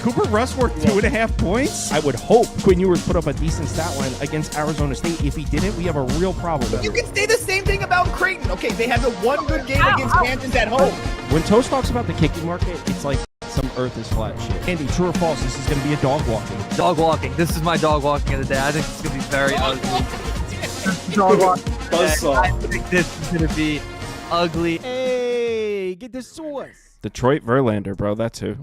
Cooper Rush worth 2.5 points? I would hope Quinn Ewers put up a decent stat line against Arizona State. If he didn't, we have a real problem. You can say the same thing about Creighton. Okay, they had the one good game against Kansas at home. When Toast talks about the kicking market, it's like some earth is flat shit. Andy, true or false, this is going to be a dog walking. Dog walking. This is my dog walking of the day. I think it's going to be very ugly. Dog walking. I think this is going to be ugly. Hey, get the sauce. Detroit Verlander, bro. That's who.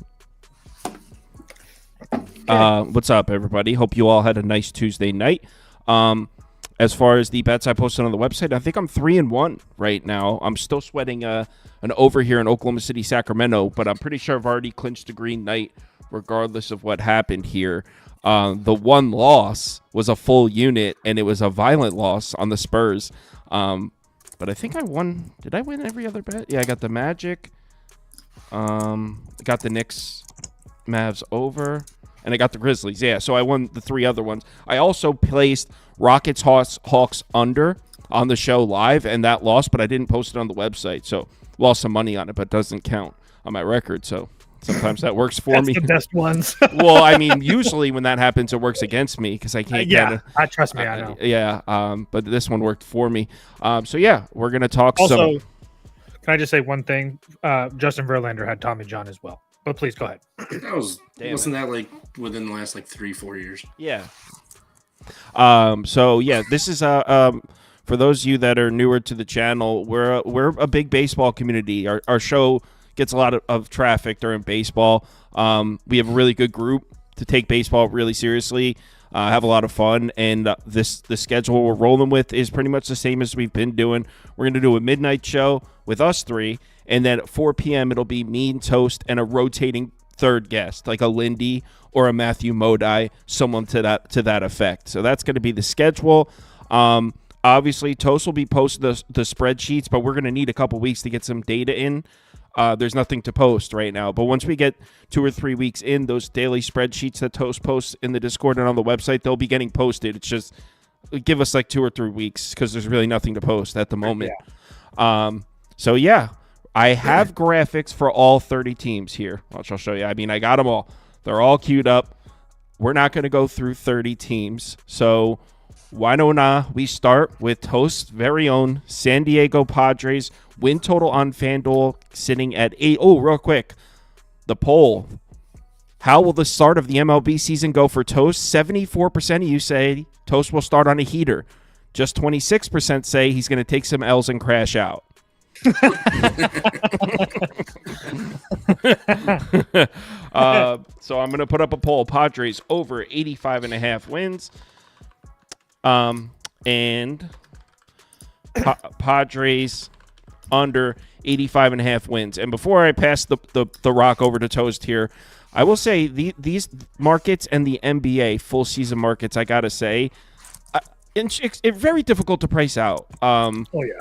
What's up, everybody? Hope you all had a nice Tuesday night. As far as the bets I posted on the website, I think I'm 3-1 right now. I'm still sweating an over here in Oklahoma City, Sacramento, but I'm pretty sure I've already clinched a green light regardless of what happened here. The one loss was a full unit, and it was a violent loss on the Spurs. But I think I won. Did I win every other bet? Yeah, I got the Magic. Got the Knicks, Mavs over, and I got the Grizzlies. Yeah, so I won the three other ones. I also placed Rockets Hawks under on the show live, and that lost, but I didn't post it on the website, so lost some money on it, but doesn't count on my record. So sometimes that works for me. That's the best ones. Well, I mean, usually when that happens, it works against me because I can't. Trust me, I know. Yeah, but this one worked for me. So yeah, we're gonna talk. Also, can I just say one thing? Justin Verlander had Tommy John as well. But please go ahead. Wasn't that like within the last like 3-4 years? Yeah. So yeah, this is for those of you that are newer to the channel, we're a big baseball community. Our show gets a lot of traffic during baseball. We have a really good group to take baseball really seriously. Have a lot of fun, and the schedule we're rolling with is pretty much the same as we've been doing. We're going to do a midnight show with us three, and then at 4 p.m. it'll be me and Toast and a rotating third guest, like a Lindy or a Matthew Modi, someone to that effect. So that's going to be the schedule. Obviously, Toast will be posting the spreadsheets, but we're going to need a couple weeks to get some data in. There's nothing to post right now. But once we get 2 or 3 weeks in, those daily spreadsheets that Toast posts in the Discord and on the website, they'll be getting posted. It's just give us like 2 or 3 weeks because there's really nothing to post at the moment. Yeah. So, yeah, I have graphics for all 30 teams here, which I'll show you. I mean, I got them all. They're all queued up. We're not going to go through 30 teams. So why don't we start with Toast's very own San Diego Padres win total on FanDuel sitting at 8. Oh, real quick, the poll. How will the start of the MLB season go for Toast? 74% of you say Toast will start on a heater. Just 26% say he's going to take some L's and crash out. So I'm going to put up a poll. Padres over 85.5 wins. And Padres under 85.5 wins. And before I pass the rock over to Toast here, I will say these markets and the NBA full season markets, I got to say, it's very difficult to price out. Oh, yeah.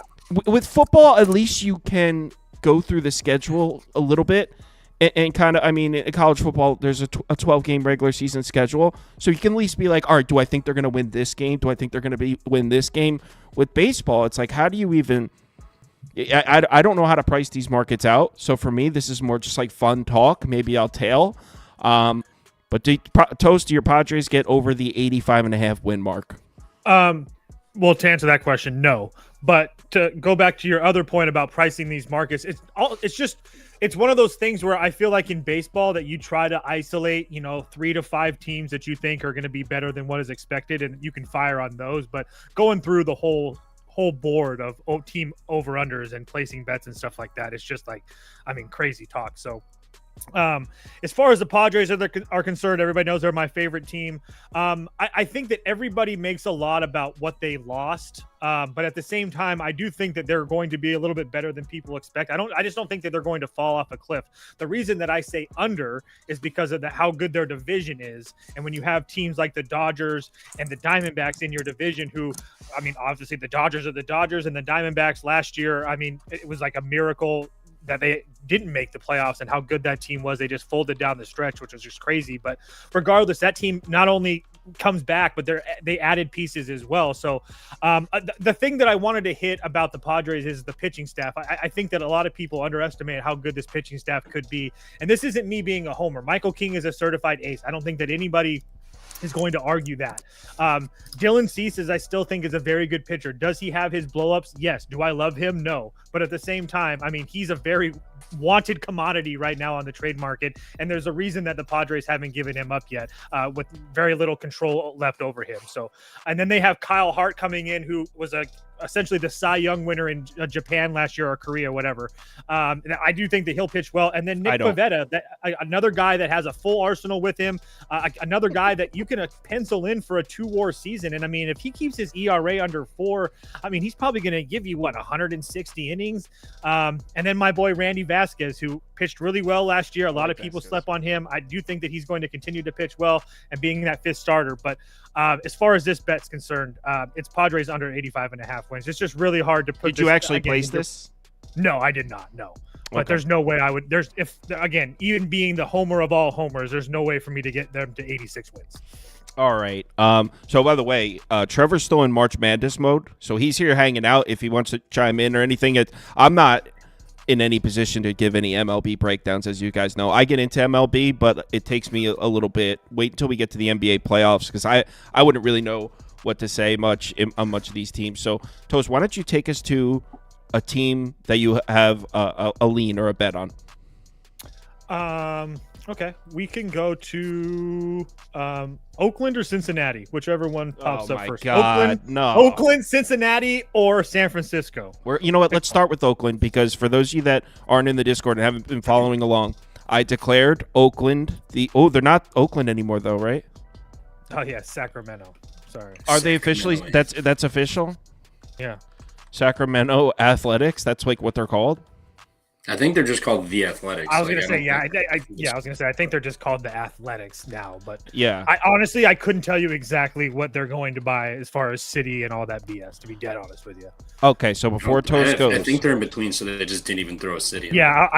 With football, at least you can go through the schedule a little bit and kind of, I mean, in college football, there's a 12-game regular season schedule. So you can at least be like, all right, do I think they're going to win this game? Do I think they're going to win this game? With baseball, it's like, how do you even – I don't know how to price these markets out. So for me, this is more just like fun talk. Maybe I'll tail. But Toast, do your Padres get over the 85.5 win mark? Well, to answer that question, no. But to go back to your other point about pricing these markets, it's one of those things where I feel like in baseball that you try to isolate, 3 to 5 teams that you think are going to be better than what is expected, and you can fire on those. But going through the whole board of team over-unders and placing bets and stuff like that, it's just like, crazy talk. So as far as the Padres are concerned, everybody knows they're my favorite team. I think that everybody makes a lot about what they lost, but at the same time, I do think that they're going to be a little bit better than people expect. I just don't think that they're going to fall off a cliff. The reason that I say under is because of how good their division is, and when you have teams like the Dodgers and the Diamondbacks in your division, who, obviously the Dodgers are the Dodgers, and the Diamondbacks last year, it was like a miracle that they didn't make the playoffs and how good that team was. They just folded down the stretch, which was just crazy. But regardless, that team not only comes back, but they added pieces as well. So the thing that I wanted to hit about the Padres is the pitching staff. I think that a lot of people underestimate how good this pitching staff could be. And this isn't me being a homer. Michael King is a certified ace. I don't think that anybody is going to argue that. Dylan Cease, I still think, is a very good pitcher. Does he have his blowups? Yes. Do I love him? No. But at the same time, I mean, he's a very wanted commodity right now on the trade market, and there's a reason that the Padres haven't given him up yet, with very little control left over him. So, and then they have Kyle Hart coming in, who was essentially the Cy Young winner in Japan last year, or Korea, whatever. I do think that he'll pitch well. And then Nick Pivetta, another guy that has a full arsenal with him, another guy that you can pencil in for a 2-WAR season. And I mean, if he keeps his ERA under 4, I mean, he's probably going to give you 160 innings. And then my boy Randy Vasquez, who pitched really well last year. A lot of people slept on him. I do think that he's going to continue to pitch well and being that 5th starter. But as far as this bet's concerned, it's Padres under 85.5 wins. It's just really hard to put. Did you actually place this? No, I did not. No, but there's no way I would. Even being the homer of all homers, there's no way for me to get them to 86 wins. All right. So by the way, Trevor's still in March Madness mode, so he's here hanging out. If he wants to chime in or anything, I'm not in any position to give any MLB breakdowns, as you guys know. I get into MLB, but it takes me a little bit. Wait until we get to the NBA playoffs, because I wouldn't really know what to say much on much of these teams. So, Toast, why don't you take us to a team that you have a lean or a bet on? Okay, we can go to Oakland or Cincinnati, whichever one pops up first. God, no. Oakland, Cincinnati, or San Francisco. You know what? Let's start with Oakland, because for those of you that aren't in the Discord and haven't been following along, I declared Oakland they're not Oakland anymore, though, right? Oh yeah, Sacramento. Sorry. Are they officially? That's official. Yeah. Sacramento Athletics. That's like what they're called. I think they're just called the Athletics. I was gonna say, I think they're just called the Athletics now. But yeah, I honestly couldn't tell you exactly what they're going to buy as far as city and all that BS. To be dead honest with you. Okay, so before Toast goes, I think they're in between, so they just didn't even throw a city. Yeah,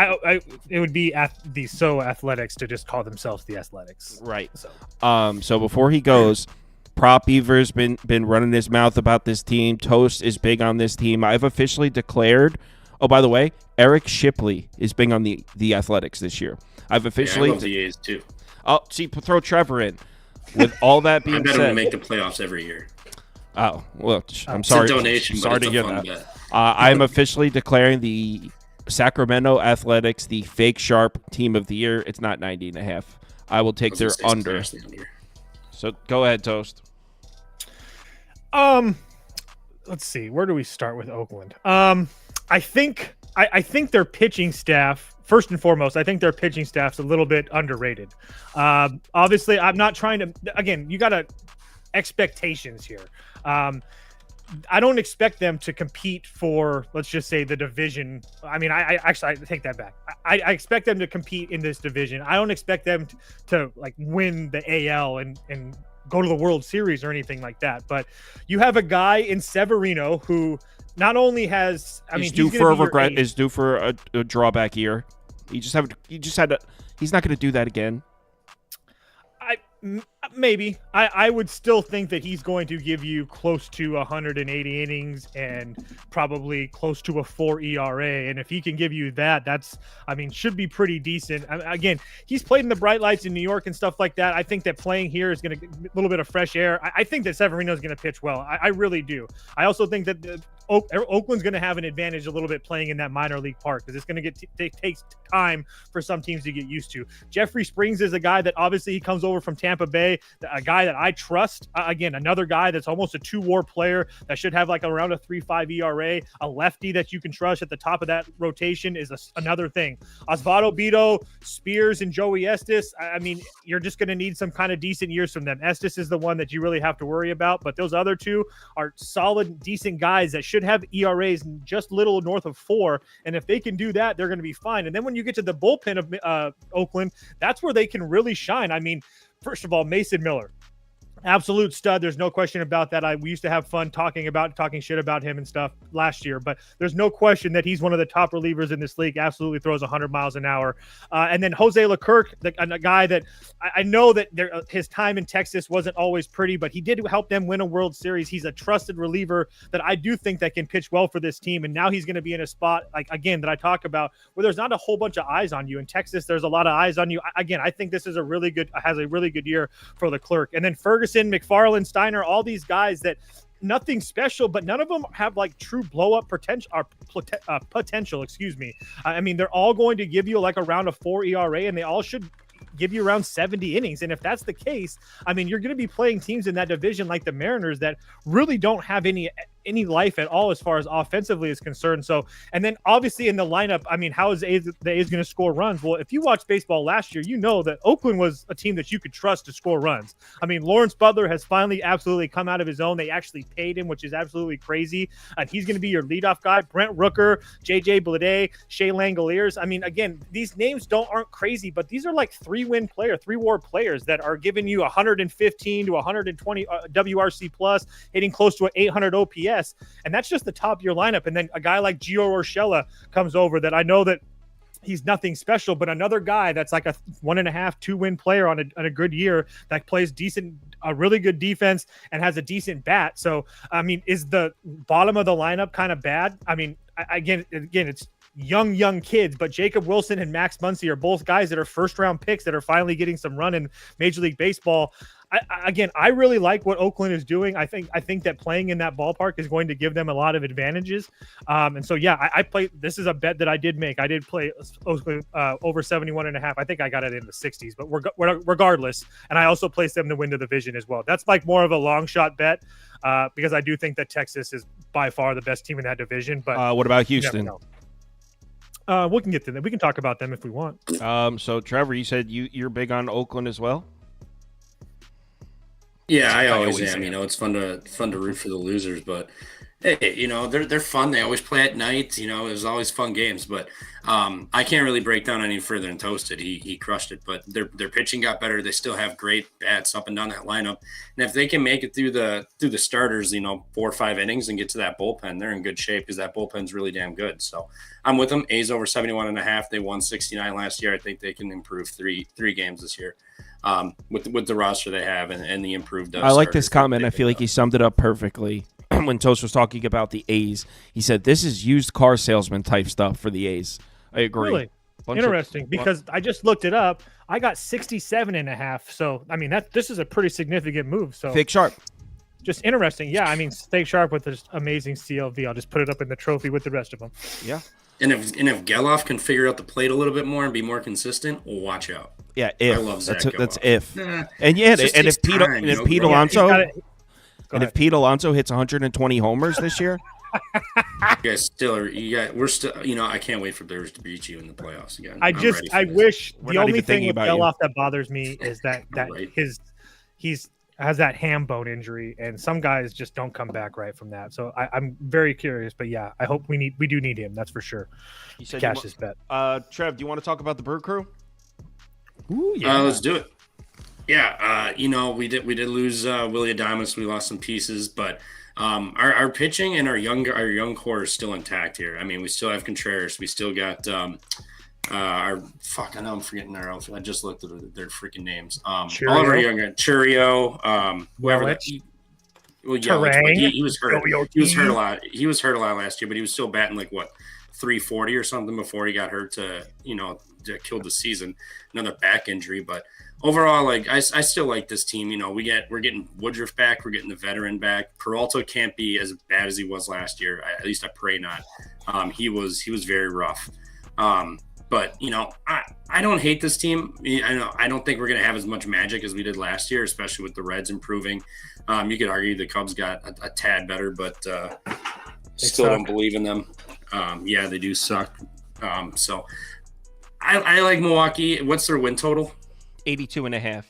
it would be the Athletics to just call themselves the Athletics. Right. So before he goes. Prop Beaver's been running his mouth about this team. Toast is big on this team. I've officially declared. Oh, by the way, Eric Shipley is big on the Athletics this year. I've officially. I love the A's too. Oh, see, throw Trevor in. With all that being said, I bet we make the playoffs every year. Oh well, I'm sorry. It's a donation, sorry but to it's hear a fun that. bet. I'm officially declaring the Sacramento Athletics the fake sharp team of the year. It's not 90.5. I will take their under. So go ahead, Toast. Let's see. Where do we start with Oakland? I think their pitching staff, first and foremost, I think their pitching staff's a little bit underrated. Obviously, I'm not trying to. Again, you got expectations here. I don't expect them to compete for, let's just say, the division. I mean, I take that back. I expect them to compete in this division. I don't expect them to like win the AL and go to the World Series or anything like that. But you have a guy in Severino who not only has, is due for a drawback year. He's not going to do that again. Maybe. I would still think that he's going to give you close to 180 innings and probably close to a 4 ERA. And if he can give you that, should be pretty decent. Again, he's played in the bright lights in New York and stuff like that. I think that playing here is going to get a little bit of fresh air. I think that Severino is going to pitch well. I really do. I also think that Oakland's going to have an advantage a little bit playing in that minor league park, because it's going to take time for some teams to get used to. Jeffrey Springs is a guy that obviously he comes over from Tampa Bay, a guy that I trust. Again, another guy that's almost a 2-WAR player that should have like around a 3.5 ERA. A lefty that you can trust at the top of that rotation is another thing. Osvaldo Bido, Spears, and Joey Estes. You're just going to need some kind of decent years from them. Estes is the one that you really have to worry about, but those other two are solid, decent guys that should have ERAs just little north of 4. And if they can do that, they're going to be fine. And then when you get to the bullpen of Oakland, that's where they can really shine. First of all, Mason Miller. Absolute stud. There's no question about that. We used to have fun talking shit about him and stuff last year, but there's no question that he's one of the top relievers in this league. Absolutely throws 100 miles an hour. And then Jose Leclerc, a guy that I know that his time in Texas wasn't always pretty, but he did help them win a World Series. He's a trusted reliever that I do think that can pitch well for this team. And now he's going to be in a spot, like, again, that I talk about where there's not a whole bunch of eyes on you. In Texas, there's a lot of eyes on you. Again, I think this is has a really good year for Leclerc. And then Ferguson, McFarland, Steiner, all these guys that nothing special, but none of them have like true blow up potential potential. I mean, they're all going to give you like around a 4 ERA, and they all should give you around 70 innings. And if that's the case, I mean, you're going to be playing teams in that division like the Mariners that really don't have any life at all as far as offensively is concerned. So, and then obviously in the lineup, I mean, how is the A's going to score runs? Well, if you watch baseball last year, you know that Oakland was a team that you could trust to score runs. I mean, Lawrence Butler has finally absolutely come out of his own. They actually paid him, which is absolutely crazy. And he's going to be your leadoff guy. Brent Rooker, JJ Bleday, Shea Langoliers. I mean, again, these names aren't crazy, but these are like 3-WAR players that are giving you 115 to 120 WRC plus, hitting close to an 800 OPS. And that's just the top of your lineup. And then a guy like Gio Urshela comes over that I know that he's nothing special, but another guy that's like a 1.5, 2-win player on a good year that plays a really good defense and has a decent bat. So, I mean, is the bottom of the lineup kind of bad? I mean, again, it's young kids, but Jacob Wilson and Max Muncy are both guys that are first-round picks that are finally getting some run in Major League Baseball. I really like what Oakland is doing. I think that playing in that ballpark is going to give them a lot of advantages. And so, yeah, I play. This is a bet that I did make. I did play Oakland over 71.5. I think I got it in the 60s, but regardless. And I also placed them to win the division as well. That's like more of a long shot bet because I do think that Texas is by far the best team in that division. But what about Houston? We can get to them. We can talk about them if we want. So Trevor, you said you're big on Oakland as well. Yeah, I always am. You know, it's fun to root for the losers, but hey, you know, they're fun. They always play at night. You know, it was always fun games. But I can't really break down any further than Toasted. He crushed it. But their pitching got better. They still have great bats up and down that lineup. And if they can make it through the starters, you know, 4 or 5 innings and get to that bullpen, they're in good shape because that bullpen's really damn good. So I'm with them. A's over 71.5. They won 69 last year. I think they can improve three games this year. With the roster they have and the improved. I like this comment. I feel like he summed it up perfectly. When Toast was talking about the A's, he said this is used car salesman type stuff for the A's. I agree. Really interesting because I just looked it up. I got 67.5. So I mean this is a pretty significant move. So Fake Sharp. Just interesting. Yeah, I mean Fake Sharp with this amazing CLV. I'll just put it up in the trophy with the rest of them. Yeah. And if Geloff can figure out the plate a little bit more and be more consistent, well, watch out. Yeah, I love Zach that's Geloff. if. Nah, and yeah, and if Pete Alonso hits 120 homers this year, we're still, you know, I can't wait for Brewers to beat you in the playoffs again. I wish We're the not only even thing thinking with about Geloff that bothers me is that Right. he's has that ham bone injury, and some guys just don't come back right from that. So I'm very curious, but yeah, I hope we do need him. That's for sure. You said Cash this bet. Trev, do you want to talk about the Brew Crew? Ooh, yeah. Let's do it. Yeah, you know, we did lose Willie Adames. We lost some pieces, but our pitching and our young core is still intact here. I mean, we still have Contreras. We still got I know I'm forgetting their outfit. I just looked at their freaking names. All of our young Churio, whoever that. He was hurt. He was hurt a lot. He was hurt a lot last year, but he was still batting like 340 or something before he got hurt to killed the season. Another back injury, but overall, like I still like this team. You know, we're getting Woodruff back. We're getting the veteran back. Peralta can't be as bad as he was last year. At least I pray not. He was very rough. But you know, I don't hate this team. I don't think we're gonna have as much magic as we did last year, especially with the Reds improving. You could argue the Cubs got a tad better, but still don't believe in them. Yeah, they do suck. So I like Milwaukee. What's their win total? 82.5.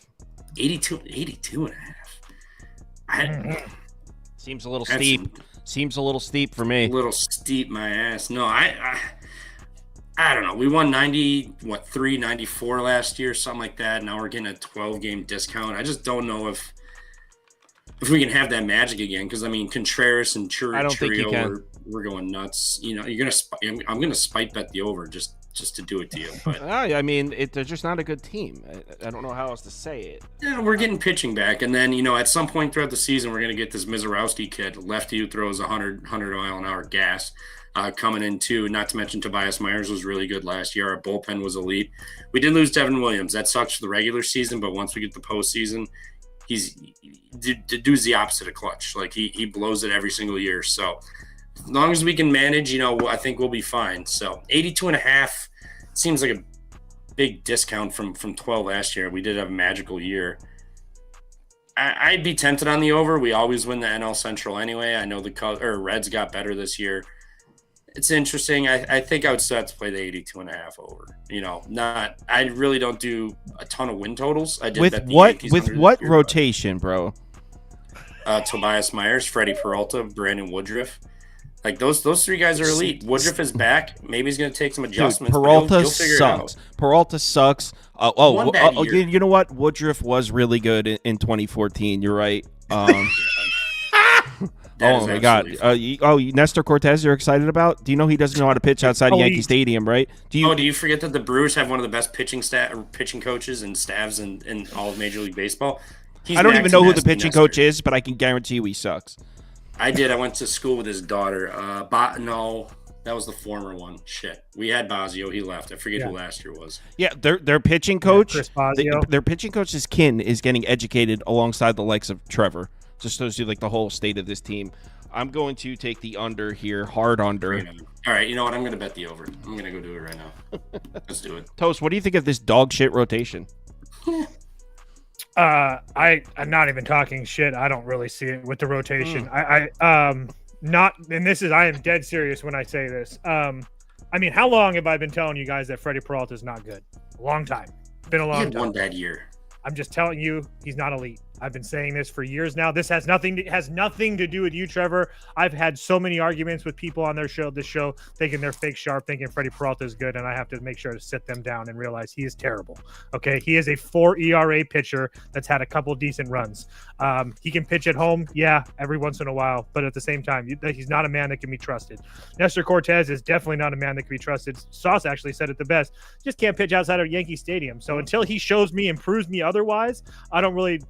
82.5. Seems a little steep. Seems a little steep for me. A little steep, my ass. No, I don't know. We won 94 last year, something like that. Now we're getting a 12-game discount. I just don't know if if we can have that magic again, because I mean Contreras and I don't think you Churio, can. we're going nuts. You know, I'm gonna spite bet the over just to do it to you. But I mean, they're just not a good team. I don't know how else to say it. yeah, we're getting pitching back, and then at some point throughout the season, we're gonna get this Mizorowski kid, lefty who throws 100 mile an hour gas. Coming in too, not to mention Tobias Myers was really good last year. Our bullpen was elite. We did lose Devin Williams. That sucks for the regular season, but once we get the postseason, the dude's the opposite of clutch. Like he blows it every single year. So as long as we can manage, I think we'll be fine. So 82.5 seems like a big discount from 12 last year. We did have a magical year. I'd be tempted on the over. We always win the NL Central anyway. I know the Reds got better this year. It's interesting. I think I would still have to play the 82.5 over. I really don't do a ton of win totals. I did With bet the what Yankees with under what this year, rotation, bro? Tobias Myers, Freddie Peralta, Brandon Woodruff. Like those three guys are elite. Woodruff is back. Maybe he's going to take some adjustments. Dude, but Peralta he'll figure sucks. it out. Peralta sucks. One bad year. You know what? Woodruff was really good in 2014. You're right. That Oh is my God! absolutely Nestor Cortez, you're excited about? Do you know he doesn't know how to pitch outside of Yankee Stadium, right? Do you forget that the Brewers have one of the best pitching coaches and staffs in all of Major League Baseball? I don't even know who the pitching coach is, but I can guarantee you he sucks. I did. I went to school with his daughter. No, that was the former one. Shit, we had Bosio. He left. I forget who last year was. Yeah, their pitching coach. Chris Bosio. Their pitching coach's kin is getting educated alongside the likes of Trevor. Just shows you like the whole state of this team. I'm going to take the under here, hard under. All right, you know what? I'm going to bet the over. I'm going to go do it right now. Let's do it. Toast, what do you think of this dog shit rotation? I'm not even talking shit. I don't really see it with the rotation. I am dead serious when I say this. I mean, how long have I been telling you guys that Freddie Peralta is not good? A long time. Been a long time. One bad year. I'm just telling you, he's not elite. I've been saying this for years now. This has nothing to do with you, Trevor. I've had so many arguments with people on this show, thinking they're fake sharp, thinking Freddie Peralta is good, and I have to make sure to sit them down and realize he is terrible. Okay, he is a 4 ERA pitcher that's had a couple decent runs. He can pitch at home, every once in a while, but at the same time, he's not a man that can be trusted. Nestor Cortez is definitely not a man that can be trusted. Sauce actually said it the best. Just can't pitch outside of Yankee Stadium. So until he shows me and proves me otherwise, I don't really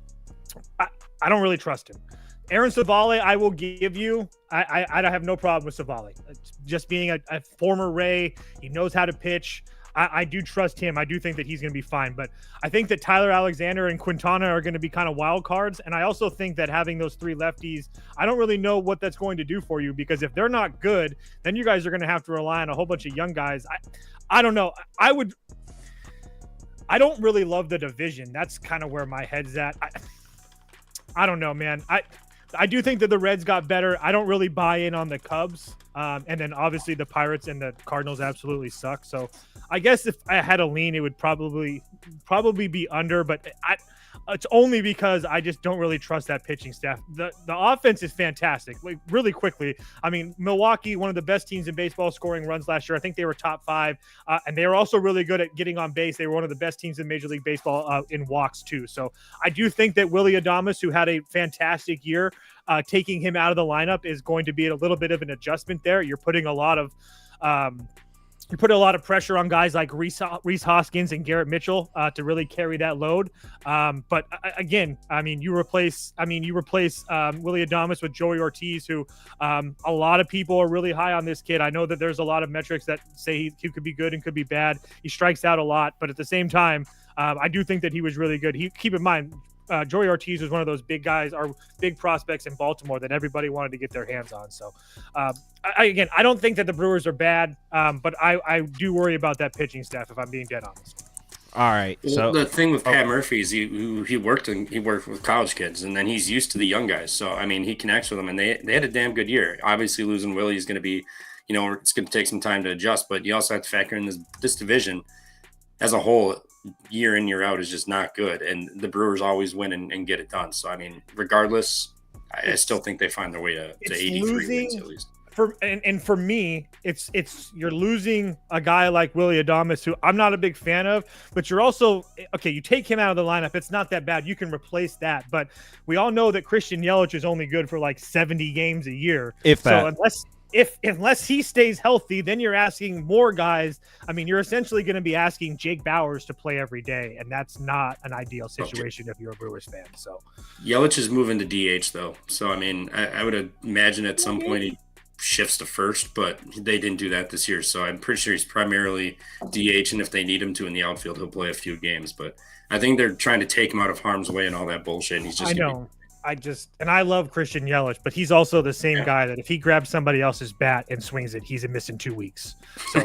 trust him. Aaron Savale, I will give you. I have no problem with Savale. Just being a former Ray, he knows how to pitch. I do trust him. I do think that he's going to be fine. But I think that Tyler Alexander and Quintana are going to be kind of wild cards. And I also think that having those three lefties, I don't really know what that's going to do for you, because if they're not good, then you guys are going to have to rely on a whole bunch of young guys. I don't know. I don't really love the division. That's kind of where my head's at. I don't know, man. I do think that the Reds got better. I don't really buy in on the Cubs. And then obviously the Pirates and the Cardinals absolutely suck. So I guess if I had a lean, it would probably be under, but it's only because I just don't really trust that pitching staff. The offense is fantastic. Like, really quickly, I mean, Milwaukee, one of the best teams in baseball, scoring runs last year. I think they were top 5, and they were also really good at getting on base. They were one of the best teams in Major League Baseball in walks too. So I do think that Willie Adames, who had a fantastic year, taking him out of the lineup is going to be a little bit of an adjustment there. You're putting a lot of pressure on guys like Rhys Hoskins and Garrett Mitchell to really carry that load. But again, I mean, you replace Willie Adames with Joey Ortiz, who a lot of people are really high on this kid. I know that there's a lot of metrics that say he could be good and could be bad. He strikes out a lot, but at the same time, I do think that he was really good. Keep in mind, Joey Ortiz was one of those big guys, or big prospects in Baltimore that everybody wanted to get their hands on. So, I don't think that the Brewers are bad, but I do worry about that pitching staff, if I'm being dead honest. All right. So the thing with Pat Murphy is he worked with college kids, and then he's used to the young guys. So I mean, he connects with them, and they had a damn good year. Obviously, losing Willie is going to be, it's going to take some time to adjust. But you also have to factor in this division as a whole. Year in, year out is just not good, and the Brewers always win and get it done. So I mean, regardless, I still think they find their way to 83 wins at least. for me, it's you're losing a guy like Willy Adames, who I'm not a big fan of, but you're also okay. You take him out of the lineup, it's not that bad. You can replace that, but we all know that Christian Yelich is only good for like 70 games a year. If that. So unless he stays healthy, then you're asking more guys. I mean, you're essentially going to be asking Jake Bauers to play every day, and that's not an ideal situation if you're a Brewers fan. So Yelich is moving to DH though, so I mean, I would imagine at some point he shifts to first, but they didn't do that this year, so I'm pretty sure he's primarily DH, and if they need him to in the outfield, he'll play a few games. But I think they're trying to take him out of harm's way and all that bullshit. And he's just I love Christian Yelich, but he's also the same guy that if he grabs somebody else's bat and swings it, he's missing 2 weeks. So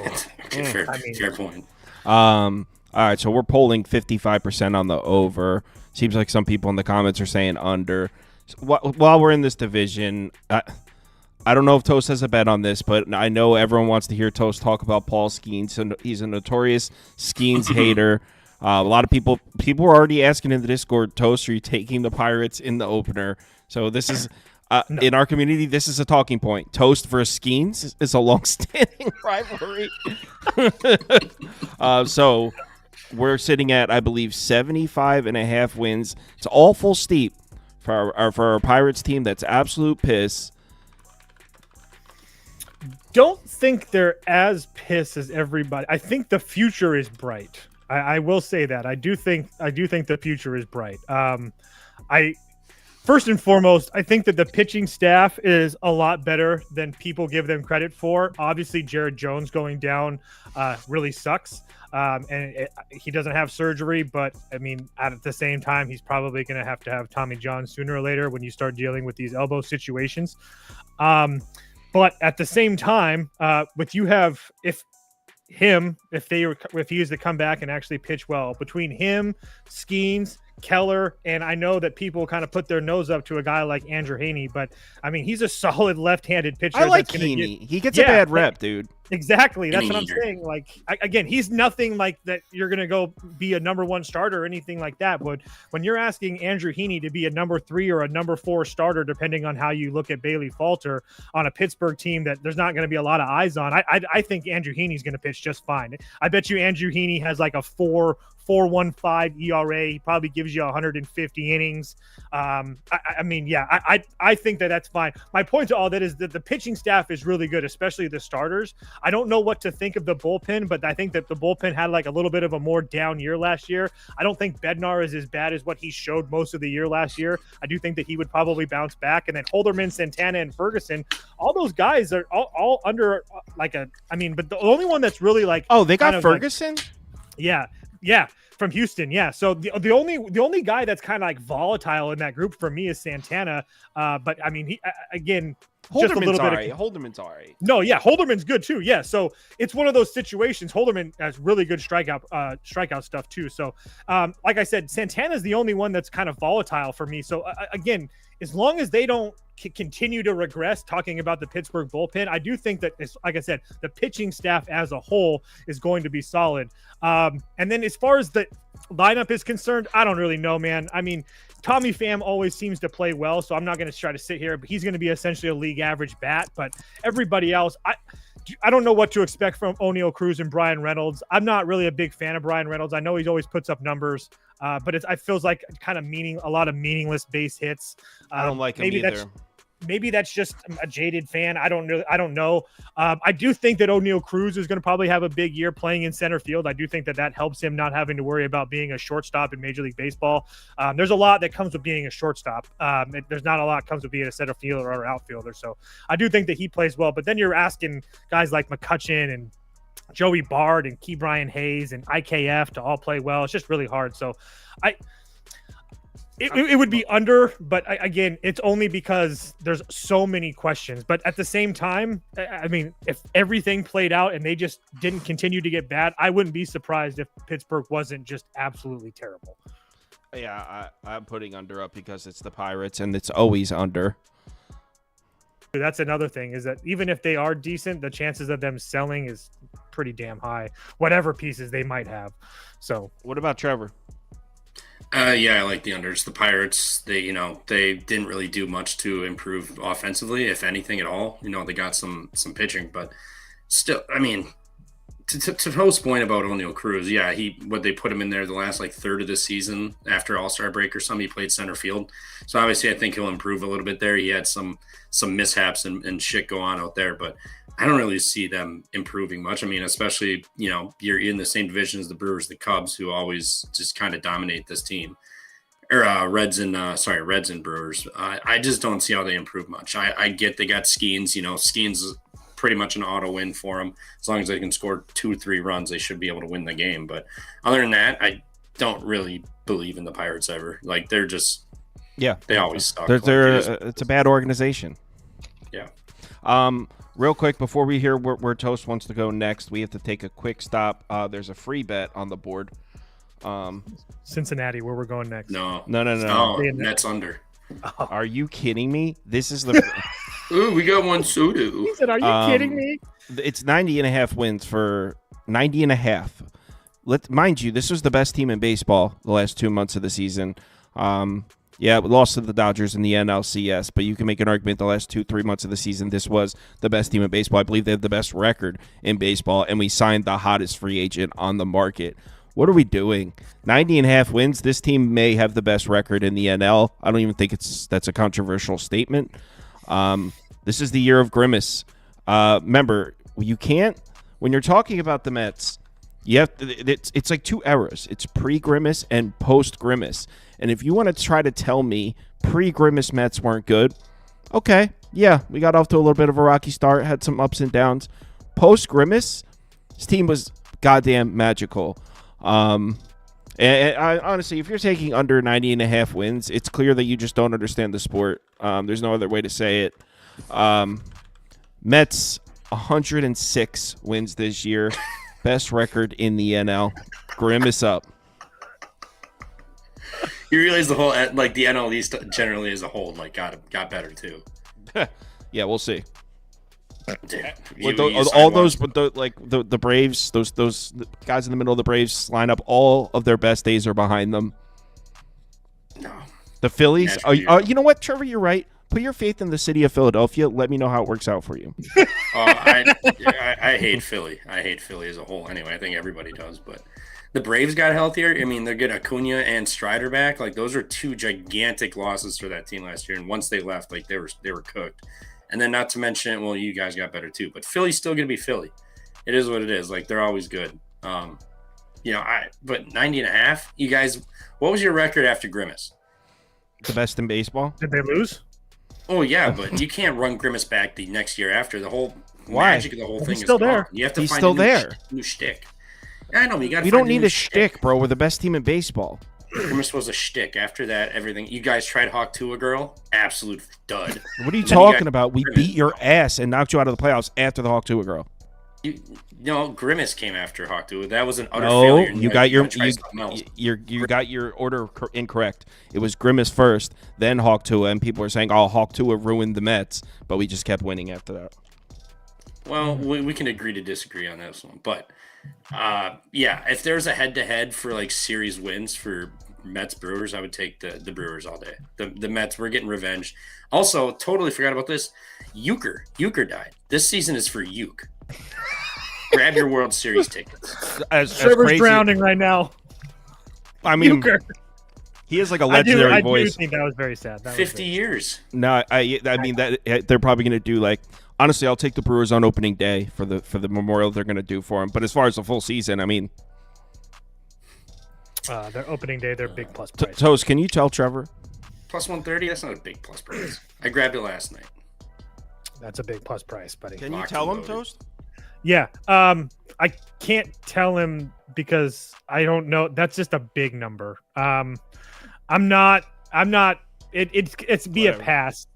fair point. All right, so we're polling 55% on the over. Seems like some people in the comments are saying under. So while we're in this division, I don't know if Toast has a bet on this, but I know everyone wants to hear Toast talk about Paul Skeens. So he's a notorious Skeens hater. A lot of people were already asking in the Discord, Toast, are you taking the Pirates in the opener? So this is, in our community, this is a talking point. Toast versus Skeens is a long-standing rivalry. So we're sitting at, I believe, 75.5 wins. It's all full steep for our Pirates team. That's absolute piss. Don't think they're as pissed as everybody. I think the future is bright. I will say that. I do think the future is bright. First and foremost, I think that the pitching staff is a lot better than people give them credit for. Obviously, Jared Jones going down really sucks. He doesn't have surgery, but I mean, at the same time, he's probably going to have Tommy John sooner or later when you start dealing with these elbow situations. But at the same time, if he is to come back and actually pitch well, between him, Skeens, Keller, and I know that people kind of put their nose up to a guy like Andrew Heaney, but I mean, he's a solid left-handed pitcher. I like Heaney. He gets a bad rep, dude. Exactly. That's what I'm saying. Like, again, he's nothing like that. You're going to go be a number 1 starter or anything like that. But when you're asking Andrew Heaney to be a number 3 or a number 4 starter, depending on how you look at Bailey Falter on a Pittsburgh team that there's not going to be a lot of eyes on, I think Andrew Heaney's going to pitch just fine. I bet you Andrew Heaney has like a 4.15 ERA. He probably gives you 150 innings. I think that's fine. My point to all that is that the pitching staff is really good, especially the starters. I don't know what to think of the bullpen, but I think that the bullpen had like a little bit of a more down year last year. I don't think Bednar is as bad as what he showed most of the year last year. I do think that he would probably bounce back. And then Holderman, Santana, and Ferguson, all those guys are all under but the only one that's really like, oh, they got Ferguson? Yeah, from Houston. Yeah. So the only guy that's kind of like volatile in that group for me is Santana. But I mean, Holderman's all right. Holderman's all right. No, yeah, Holderman's good too. Yeah. So it's one of those situations. Holderman has really good strikeout stuff too. So like I said, Santana's the only one that's kind of volatile for me. So again, as long as they don't continue to regress, talking about the Pittsburgh bullpen, I do think that, like I said, the pitching staff as a whole is going to be solid. And then as far as the lineup is concerned, I don't really know, man. I mean, Tommy Pham always seems to play well, so I'm not going to try to sit here, but he's going to be essentially a league average bat. But everybody else, I don't know what to expect from O'Neal Cruz and Brian Reynolds. I'm not really a big fan of Brian Reynolds. I know he always puts up numbers, but it feels like kind of a lot of meaningless base hits. I don't like him either. Maybe that's just a jaded fan. I don't know. I do think that O'Neal Cruz is going to probably have a big year playing in center field. I do think that helps him not having to worry about being a shortstop in Major League Baseball. There's a lot that comes with being a shortstop. There's not a lot that comes with being a center fielder or outfielder. So I do think that he plays well. But then you're asking guys like McCutchen and Joey Bard and Key Brian Hayes and IKF to all play well. It's just really hard. So It would be under, but again, it's only because there's so many questions. But at the same time, I mean, if everything played out and they just didn't continue to get bad, I wouldn't be surprised if Pittsburgh wasn't just absolutely terrible. Yeah, I'm putting under up because it's the Pirates, and it's always under. That's another thing, is that even if they are decent, the chances of them selling is pretty damn high, whatever pieces they might have. So what about Trevor? Yeah, I like the unders. The Pirates, they didn't really do much to improve offensively, if anything at all. They got some pitching, but still, I mean, to Post's point about O'Neal Cruz, yeah, they put him in there the last like third of the season after All-Star break or something. He played center field, so obviously I think he'll improve a little bit there. He had some mishaps and shit go on out there, but I don't really see them improving much. I mean, especially, you're in the same division as the Brewers, the Cubs, who always just kind of dominate this team. Or Reds and Brewers. I just don't see how they improve much. I get they got Skeens. Skeens is pretty much an auto win for them. As long as they can score 2-3 runs, they should be able to win the game. But other than that, I don't really believe in the Pirates ever. Like, they're just they always suck. It's a bad organization. Yeah. Real quick, before we hear where Toast wants to go next, we have to take a quick stop. There's a free bet on the board. Cincinnati, where we're going next. No. Oh, Nets under. Are you kidding me? This is the... Ooh, we got one Sudu. He said, are you kidding me? It's 90.5 wins for 90.5. Mind you, this was the best team in baseball the last 2 months of the season. Yeah, we lost to the Dodgers in the NLCS, but you can make an argument the last 2-3 months of the season, this was the best team in baseball. I believe they have the best record in baseball, and we signed the hottest free agent on the market. What are we doing? 90.5 wins. This team may have the best record in the NL. I don't even think that's a controversial statement. This is the year of Grimace. Remember, you can't, when you're talking about the Mets, it's like two eras. It's pre-Grimace and post-Grimace. And if you want to try to tell me pre-Grimace Mets weren't good, okay, yeah, we got off to a little bit of a rocky start, had some ups and downs. Post-Grimace, this team was goddamn magical. And I, honestly, if you're taking under 90.5 wins, it's clear that you just don't understand the sport. There's no other way to say it. Mets, 106 wins this year. Best record in the NL. Grimace up. You realize the whole, like, the NL East generally as a whole, like, got better too. Yeah, we'll see. Dude, the Braves, those guys in the middle of the Braves line up. All of their best days are behind them. No. The Phillies. You know what, Trevor? You're right. Put your faith in the city of Philadelphia. Let me know how it works out for you. I hate Philly. I hate Philly as a whole. Anyway, I think everybody does. But the Braves got healthier. I mean, they're getting Acuna and Strider back. Like, those are two gigantic losses for that team last year. And once they left, like, they were cooked. And then not to mention, well, you guys got better too. But Philly's still going to be Philly. It is what it is. Like, they're always good. But 90.5, you guys, what was your record after Grimace? The best in baseball. Did they lose? Oh, yeah, but you can't run Grimace back the next year after. The whole magic of the whole thing is still there. You have to He's find still a there. new shtick. I know, but you got to. We don't need a shtick, bro. We're the best team in baseball. Grimace was a shtick. After that, everything. You guys tried Hawk to a girl? Absolute dud. What are you talking about? We beat your ass and knocked you out of the playoffs after the Hawk to a girl. Grimace came after Hawk to. That was an utter failure. failure. You got your order incorrect. It was Grimace first, then Hawk Tua, and people were saying, "Oh, Hawk Tua ruined the Mets," but we just kept winning after that. Well, we can agree to disagree on this one, but if there's a head-to-head for like series wins for Mets Brewers, I would take the Brewers all day. The Mets, we're getting revenge. Also, totally forgot about this. Euchre died. This season is for Uke. Grab your World Series tickets. Trevor's drowning right now. I mean, Euchre. He has like a legendary voice. I do think that was very sad. 50 years. No, I mean that they're probably going to do like. Honestly, I'll take the Brewers on opening day for the memorial they're going to do for him. But as far as the full season, I mean, their opening day, they're big plus price. Toast, can you tell Trevor? Plus 130. That's not a big plus price. I grabbed it last night. That's a big plus price, buddy. Can you tell him, Toast? Yeah. I can't tell him because I don't know. That's just a big number. I'm not. It's be a pass.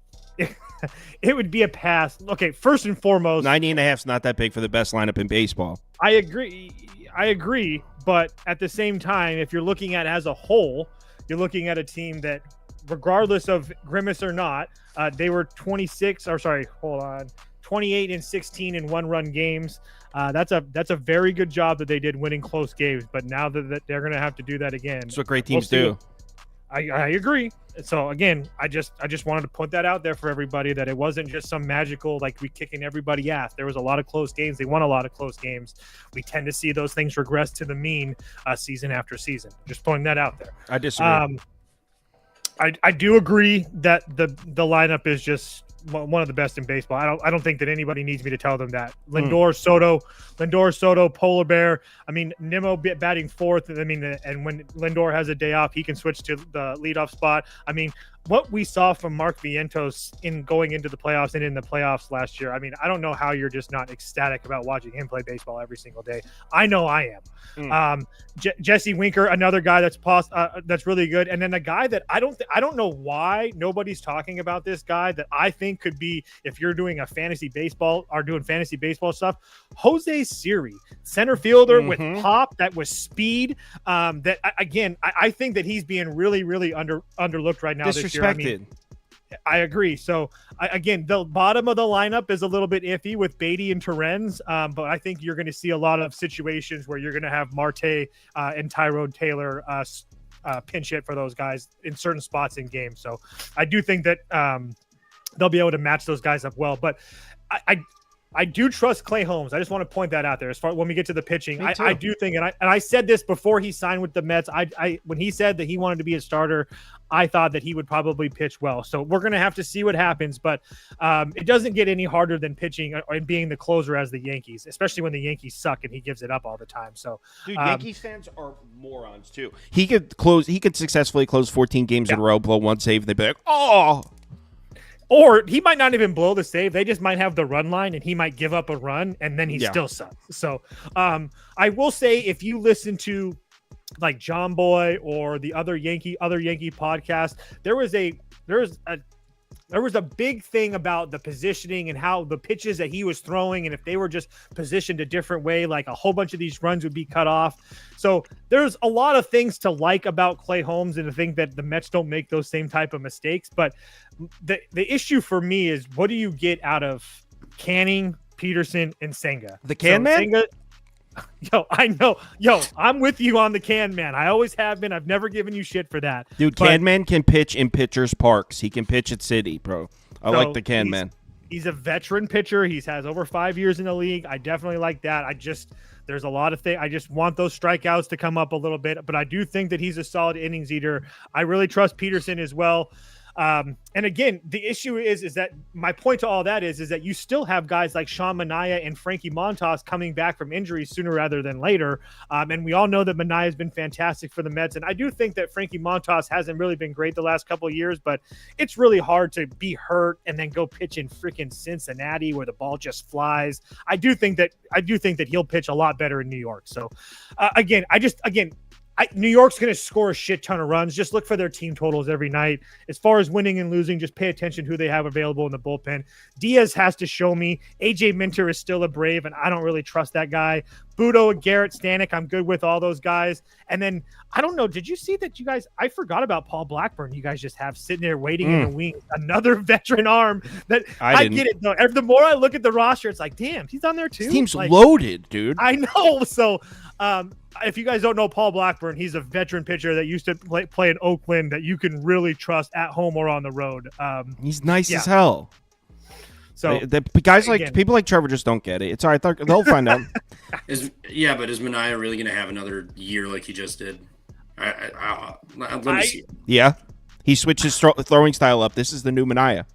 It would be a pass. Okay, first and foremost, 90.5 is not that big for the best lineup in baseball. I agree, but at the same time, if you're looking at it as a whole, you're looking at a team that, regardless of Grimace or not, they were 28 and 16 in one-run games. That's a very good job that they did winning close games. But now that they're going to have to do that again, that's what great teams do. I agree. So again, I just wanted to put that out there for everybody that it wasn't just some magical like we kicking everybody ass. There was a lot of close games. They won a lot of close games. We tend to see those things regress to the mean season after season. Just putting that out there. I disagree. I do agree that the lineup is just one of the best in baseball. I don't think that anybody needs me to tell them that. Lindor, Soto, Polar Bear. I mean, Nimmo batting fourth. I mean, and when Lindor has a day off, he can switch to the leadoff spot. I mean, what we saw from Mark Vientos in going into the playoffs and in the playoffs last year. I mean, I don't know how you're just not ecstatic about watching him play baseball every single day. I know I am. Jesse Winker, another guy that's really good. And then a guy that I don't know why nobody's talking about this guy that I think could be, if you're doing a fantasy baseball or doing fantasy baseball stuff, Jose Siri, center fielder with pop, that was speed. That again, I think that he's being really, really underlooked right now this year. I mean, I agree. So again, the bottom of the lineup is a little bit iffy with Beatty and Terrens, but I think you're going to see a lot of situations where you're going to have Marte and Tyrone Taylor pinch hit for those guys in certain spots in games. So I do think that they'll be able to match those guys up well. But I do trust Clay Holmes. I just want to point that out there. As far when we get to the pitching, I do think, and I said this before he signed with the Mets. I when he said that he wanted to be a starter, I thought that he would probably pitch well. So we're going to have to see what happens. But it doesn't get any harder than pitching and being the closer as the Yankees, especially when the Yankees suck and he gives it up all the time. So, dude, Yankees fans are morons too. He could successfully close 14 games in a row, blow one save, and they'd be like, oh. Or he might not even blow the save. They just might have the run line and he might give up a run and then he still sucks. So I will say, if you listen to like John Boy or the other Yankee podcast, there was a big thing about the positioning and how the pitches that he was throwing, and if they were just positioned a different way, like a whole bunch of these runs would be cut off. So there's a lot of things to like about Clay Holmes, and I think that the Mets don't make those same type of mistakes. But the issue for me is, what do you get out of Canning, Peterson, and Senga? The can man? Senga, I know. I'm with you on the can man. I always have been. I've never given you shit for that. Dude, can man can pitch in pitchers' parks. He can pitch at City, bro. I like the can man. He's a veteran pitcher. He has over 5 years in the league. I definitely like that. There's a lot of things. I just want those strikeouts to come up a little bit, but I do think that he's a solid innings eater. I really trust Peterson as well. And again, the issue is that my point to all that is that you still have guys like Sean Manaea and Frankie Montas coming back from injuries sooner rather than later. And we all know that Manaea has been fantastic for the Mets. And I do think that Frankie Montas hasn't really been great the last couple of years, but it's really hard to be hurt and then go pitch in freaking Cincinnati where the ball just flies. I do think that he'll pitch a lot better in New York. So New York's going to score a shit ton of runs. Just look for their team totals every night. As far as winning and losing, just pay attention to who they have available in the bullpen. Diaz has to show me. AJ Minter is still a Brave, and I don't really trust that guy. Budo and Garrett Stanek, I'm good with all those guys. And then, I don't know, did you see that I forgot about Paul Blackburn. You guys just have sitting there waiting in the wings. Another veteran arm that I get it, though. The more I look at the roster, it's like, damn, he's on there too. This team's loaded, dude. I know. So, if you guys don't know Paul Blackburn, he's a veteran pitcher that used to play in Oakland that you can really trust at home or on the road. He's nice as hell. So the guys people like Trevor just don't get it. It's all right. They'll find out. But is Manaea really going to have another year like he just did? Let me see. Yeah. He switched his throwing style up. This is the new Manaea.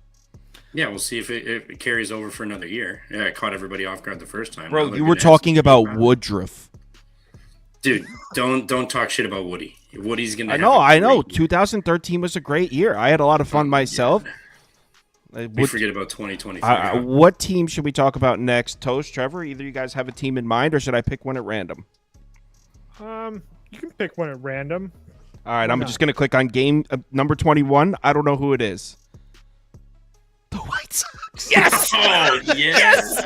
Yeah, we'll see if it carries over for another year. Yeah, it caught everybody off guard the first time. Bro, you were talking about Woodruff. Dude, don't talk shit about Woody. Woody's going to I know. 2013 was a great year. I had a lot of fun myself. Yeah. We forget about 2023. What team should we talk about next? Toast, Trevor, either you guys have a team in mind, or should I pick one at random? You can pick one at random. All right, I'm just going to click on game number 21. I don't know who it is. The White Sox. Yes! Oh, yes!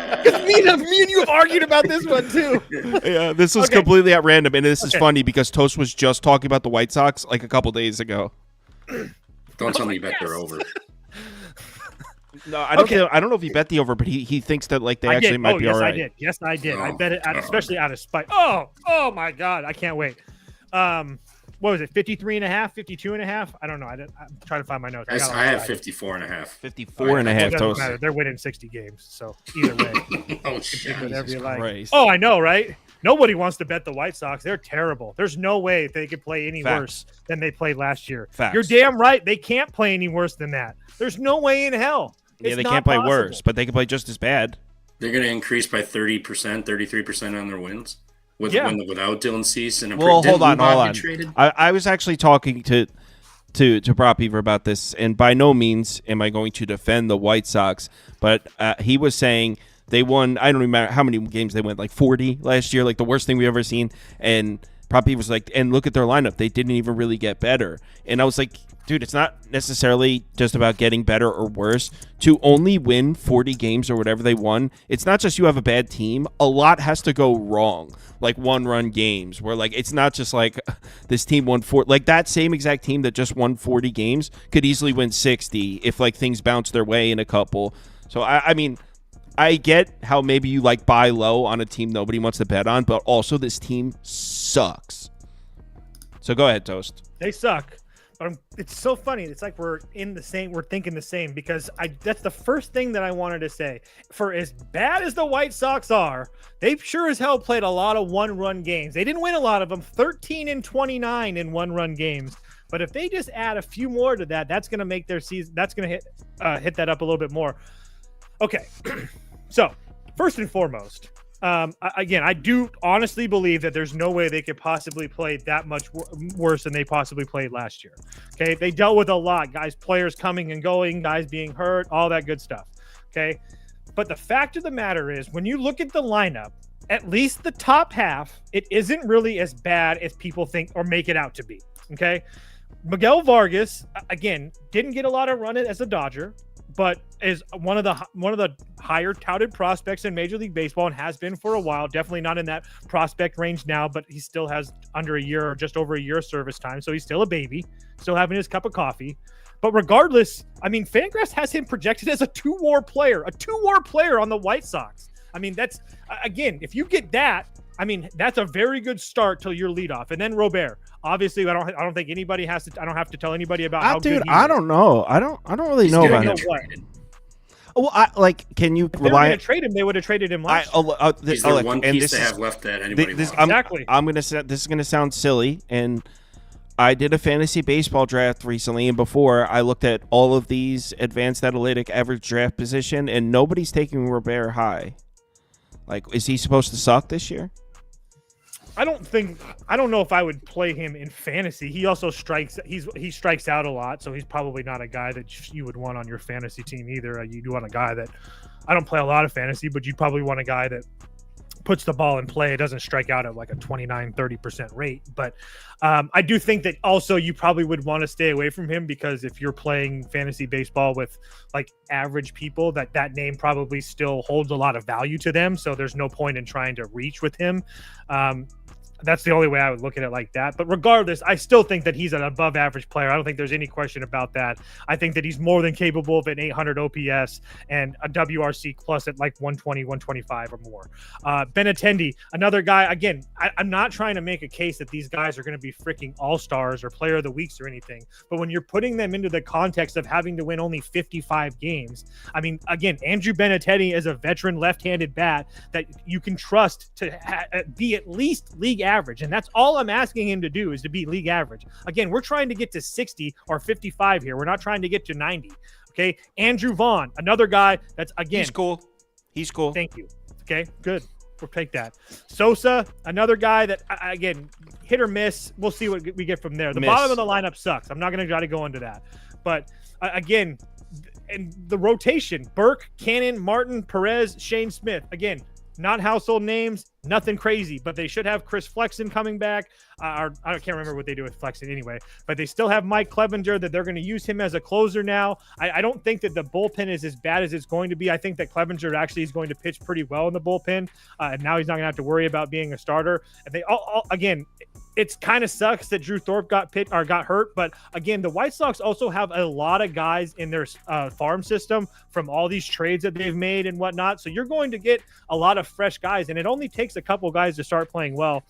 me and you have argued about this one, too. Yeah, this was completely at random, and this is funny because Toast was just talking about the White Sox like a couple days ago. Don't tell me you bet they're over. No, I don't know if he bet the over, but he thinks that like they actually might be all right. I did. I bet it, especially out of spite. Oh my God, I can't wait. what was it, 53.5, 52.5? I don't know. I'm trying to find my notes. I have 54.5. 54 and a half. It doesn't matter. They're winning 60 games, so either way. Oh shit! Whatever you like. Christ. Oh, I know, right? Nobody wants to bet the White Sox. They're terrible. There's no way they could play any worse than they played last year. Facts. You're damn right. They can't play any worse than that. There's no way in hell. Yeah, It's they not can't play possible. worse, but they can play just as bad. They're going to increase by 30%, 33% on their wins without Dylan Cease and Well, hold on. Traded? I was actually talking to Prop Beaver about this, and by no means am I going to defend the White Sox, but he was saying they won, I don't remember how many games they won, like 40 last year, like the worst thing we've ever seen. And Prop Beaver was like, and look at their lineup. They didn't even really get better. And I was like, dude, it's not necessarily just about getting better or worse. To only win 40 games or whatever they won, it's not just you have a bad team. A lot has to go wrong, like one-run games, where like it's not just like this team won 40. Like that same exact team that just won 40 games could easily win 60 if like things bounce their way in a couple. So I mean, I get how maybe you like buy low on a team nobody wants to bet on, but also this team sucks. So go ahead, Toast. They suck. It's so funny. It's like we're thinking the same, because that's the first thing that I wanted to say. For as bad as the White Sox are, they sure as hell played a lot of one-run games. They didn't win a lot of them, 13-29 in one-run games. But if they just add a few more to that, that's going to make their season. That's going to hit that up a little bit more. Okay, so first and foremost, again, I do honestly believe that there's no way they could possibly play that much worse than they possibly played last year. Okay, they dealt with a lot, players coming and going, guys being hurt, all that good stuff. Okay, but the fact of the matter is, when you look at the lineup, at least the top half, it isn't really as bad as people think or make it out to be. Okay, Miguel Vargas, again, didn't get a lot of run as a Dodger, but is one of the higher touted prospects in Major League Baseball and has been for a while. Definitely not in that prospect range now, but he still has under a year or just over a year of service time. So he's still a baby, still having his cup of coffee. But regardless, I mean, Fangraphs has him projected as a two-WAR player on the White Sox. I mean, that's, again, if you get that, I mean, that's a very good start till your leadoff. And then Robert. Obviously, I don't think anybody has to. I don't have to tell anybody about how good he is. I don't know. I don't really know about him. Well, can you if rely on trade him? They would have traded him last. He's the one piece they have left that anybody wants. Exactly. I'm gonna say this is gonna sound silly, and I did a fantasy baseball draft recently, and before I looked at all of these advanced analytic average draft position, and nobody's taking Robert high. Like, is he supposed to suck this year? I don't know if I would play him in fantasy. He also strikes out a lot, so he's probably not a guy that you would want on your fantasy team either. You'd want a guy that, I don't play a lot of fantasy, but you'd probably want a guy that puts the ball in play. It doesn't strike out at like a 29-30% rate. But I do think that also you probably would want to stay away from him, because if you're playing fantasy baseball with like average people, that name probably still holds a lot of value to them. So there's no point in trying to reach with him. That's the only way I would look at it like that. But regardless, I still think that he's an above average player. I don't think there's any question about that. I think that he's more than capable of an 800 OPS and a WRC plus at like 120, 125 or more. Benintendi, another guy. Again, I'm not trying to make a case that these guys are going to be freaking all-stars or player of the weeks or anything. But when you're putting them into the context of having to win only 55 games, I mean, again, Andrew Benintendi is a veteran left-handed bat that you can trust to be at least league average, and that's all I'm asking him to do, is to be league average. Again, we're trying to get to 60 or 55 here. We're not trying to get to 90. Okay, Andrew Vaughn, another guy that's, again, He's cool. Thank you. Okay, good. We'll take that. Sosa, another guy that, again, hit or miss. We'll see what we get from there. The bottom of the lineup sucks. I'm not going to try to go into that, but again, and the rotation: Burke, Cannon, Martin, Perez, Shane Smith. Again, not household names, nothing crazy, but they should have Chris Flexen coming back. I can't remember what they do with Flexen anyway, but they still have Mike Clevenger, that they're going to use him as a closer now. I don't think that the bullpen is as bad as it's going to be. I think that Clevenger actually is going to pitch pretty well in the bullpen, and now he's not going to have to worry about being a starter. And they again, it's kind of sucks that Drew Thorpe got hurt, but again, the White Sox also have a lot of guys in their farm system from all these trades that they've made and whatnot. So you're going to get a lot of fresh guys, and it only takes a couple guys to start playing well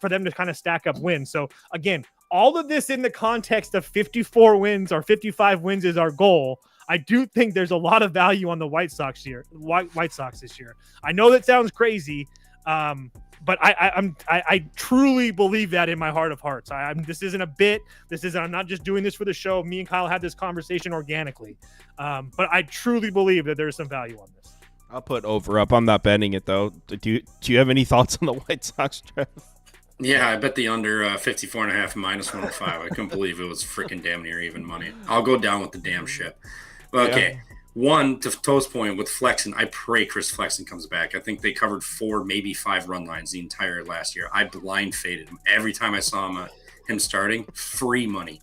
for them to kind of stack up wins. So again, all of this in the context of 54 wins or 55 wins is our goal. I do think there's a lot of value on the White Sox this year. I know that sounds crazy, but I truly believe that in my heart of hearts. This isn't a bit. I'm not just doing this for the show. Me and Kyle had this conversation organically, but I truly believe that there's some value on this. I'll put over up. I'm not betting it though. Do you have any thoughts on the White Sox, Trev? Yeah, I bet the under 54.5 minus 105. I couldn't believe it was freaking damn near even money. I'll go down with the damn ship. Okay. Yeah. One, to Toe's point with Flexen, I pray Chris Flexen comes back. I think they covered 4, maybe 5 run lines the entire last year. I blind faded him. Every time I saw him starting, free money.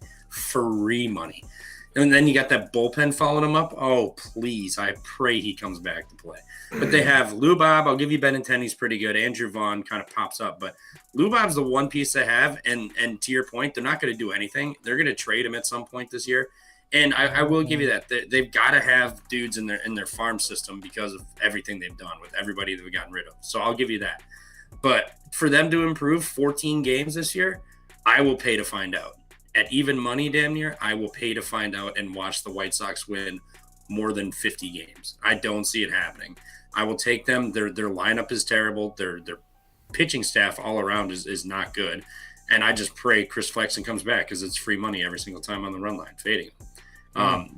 And then you got that bullpen following him up. Oh, please. I pray he comes back to play. But they have Lou Bob. I'll give you Benintendi's pretty good. Andrew Vaughn kind of pops up. But Lou Bob's the one piece they have. And to your point, they're not going to do anything. They're going to trade him at some point this year. And I will give you that. They've got to have dudes in their farm system because of everything they've done with everybody that we've gotten rid of. So I'll give you that. But for them to improve 14 games this year, I will pay to find out. At even money, damn near, I will pay to find out and watch the White Sox win more than 50 games. I don't see it happening. I will take them. Their lineup is terrible. Their pitching staff all around is not good. And I just pray Chris Flexen comes back because it's free money every single time on the run line, fading him.